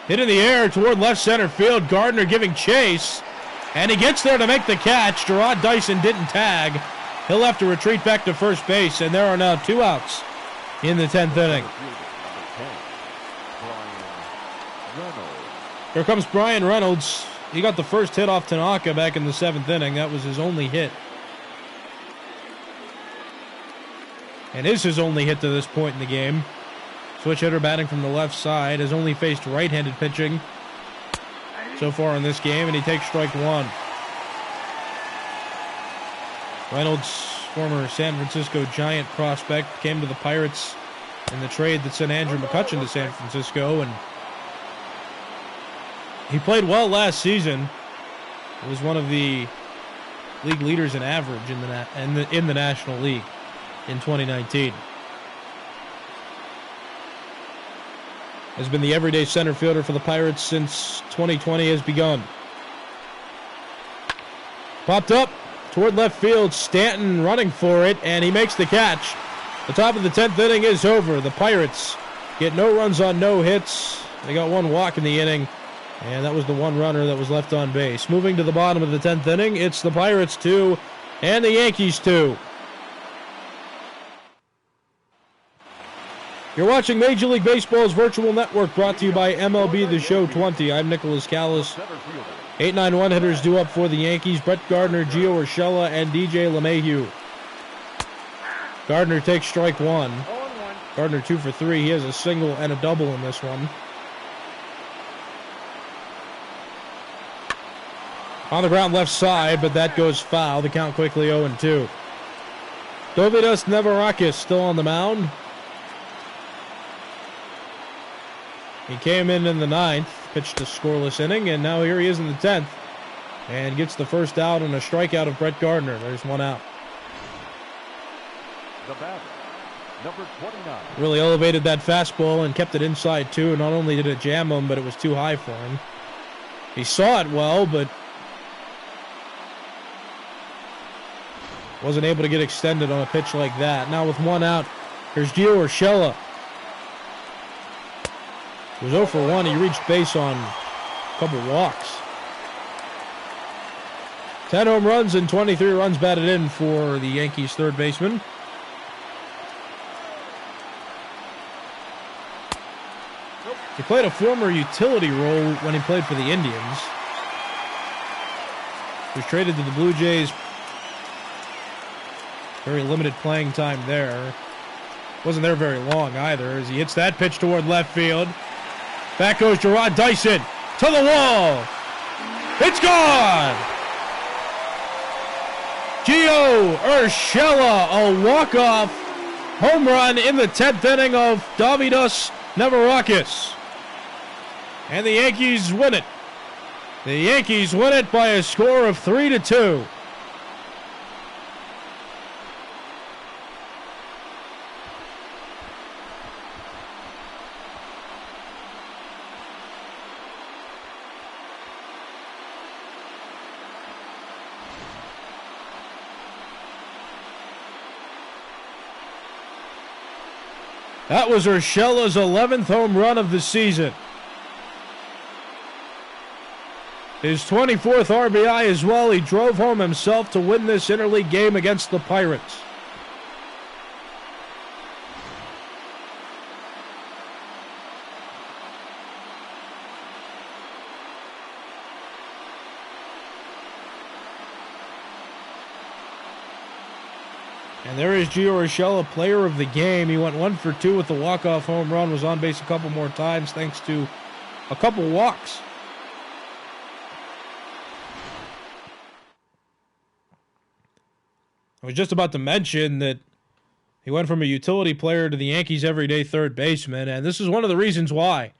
Hit in the air toward left center field. Gardner giving chase. And he gets there to make the catch. Gerard Dyson didn't tag. He'll have to retreat back to first base, and there are now 2 outs in the 10th inning. Here comes Brian Reynolds. He got the first hit off Tanaka back in the 7th inning. That was his only hit. And is his only hit to this point in the game. Switch hitter batting from the left side. Has only faced right-handed pitching so far in this game, and he takes strike 1. Reynolds, former San Francisco Giant prospect, came to the Pirates in the trade that sent Andrew McCutchen to San Francisco, and he played well last season. He was one of the league leaders in average in the National League in 2019. Has been the everyday center fielder for the Pirates since 2020 has begun. Popped up toward left field. Stanton running for it, and he makes the catch. The top of the 10th inning is over. The Pirates get no runs on no hits. They got 1 walk in the inning, and that was the 1 runner that was left on base. Moving to the bottom of the 10th inning, it's the Pirates 2 and the Yankees 2. You're watching Major League Baseball's virtual network, brought to you by MLB The Show 20. I'm Nicholas Callis. 8-9-1 hitters due up for the Yankees. Brett Gardner, Gio Urshela, and DJ LeMahieu. Gardner takes strike 1. Gardner 2 for 3. He has a single and a double in this one. On the ground left side, but that goes foul. The count quickly 0-2. Dovydas Nevarakis still on the mound. He came in the 9th, pitched a scoreless inning, and now here he is in the 10th. And gets the first out and a strikeout of Brett Gardner. There's 1 out. The batter, number 29. Really elevated that fastball and kept it inside, too. Not only did it jam him, but it was too high for him. He saw it well, but wasn't able to get extended on a pitch like that. Now with 1 out, here's Gio Urshela. He was 0 for 1. He reached base on a couple walks. 10 home runs and 23 runs batted in for the Yankees' third baseman. He played a former utility role when he played for the Indians. He was traded to the Blue Jays. Very limited playing time there. Wasn't there very long either, as he hits that pitch toward left field. Back goes Gerard Dyson to the wall. It's gone! Gio Urshela, a walk-off home run in the 10th inning of Dovydas Nevarakis. And the Yankees win it. The Yankees win it by a score of 3-2. That was Urshela's 11th home run of the season. His 24th RBI as well. He drove home himself to win this interleague game against the Pirates. And there is Gio Urshela, player of the game. He went 1 for 2 with the walk-off home run, was on base a couple more times thanks to a couple walks. I was just about to mention that he went from a utility player to the Yankees' everyday third baseman, and this is one of the reasons why.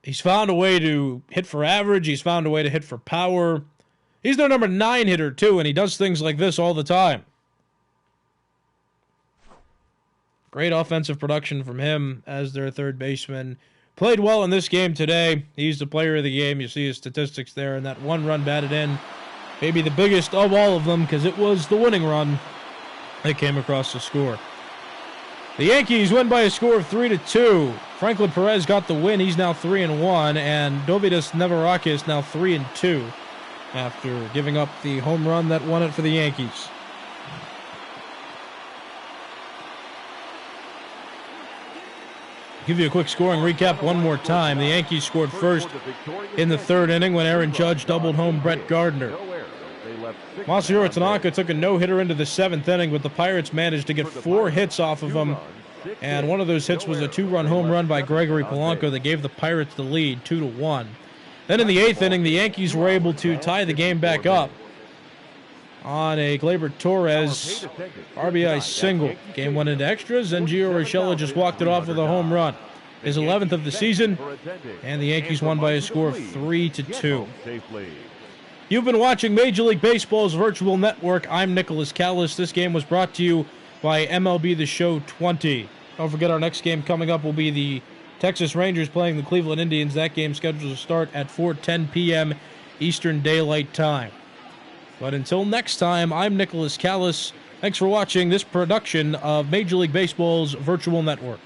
He's found a way to hit for average. He's found a way to hit for power. He's their number 9 hitter, too, and he does things like this all the time. Great offensive production from him as their third baseman. Played well in this game today. He's the player of the game. You see his statistics there, and that 1 run batted in. Maybe the biggest of all of them, because it was the winning run that came across the score. The Yankees win by a score of 3-2. Franklin Perez got the win. He's now 3-1, and Dovydas Nevarakis now 3-2 after giving up the home run that won it for the Yankees. Give you a quick scoring recap one more time. The Yankees scored first in the 3rd inning when Aaron Judge doubled home Brett Gardner. Masahiro Tanaka took a no-hitter into the 7th inning, but the Pirates managed to get 4 hits off of him, and one of those hits was a 2-run home run by Gregory Polanco that gave the Pirates the lead, 2-1. Then in the 8th inning, the Yankees were able to tie the game back up on a Gleyber Torres RBI single. Game went into extras, and Gio Urshela just walked it off with a home run. His 11th of the season, and the Yankees won by a score of 3-2. You've been watching Major League Baseball's virtual network. I'm Nicholas Callis. This game was brought to you by MLB The Show 20. Don't forget, our next game coming up will be the Texas Rangers playing the Cleveland Indians. That game scheduled to start at 4:10 p.m. Eastern Daylight Time. But until next time, I'm Nicholas Callis. Thanks for watching this production of Major League Baseball's virtual network.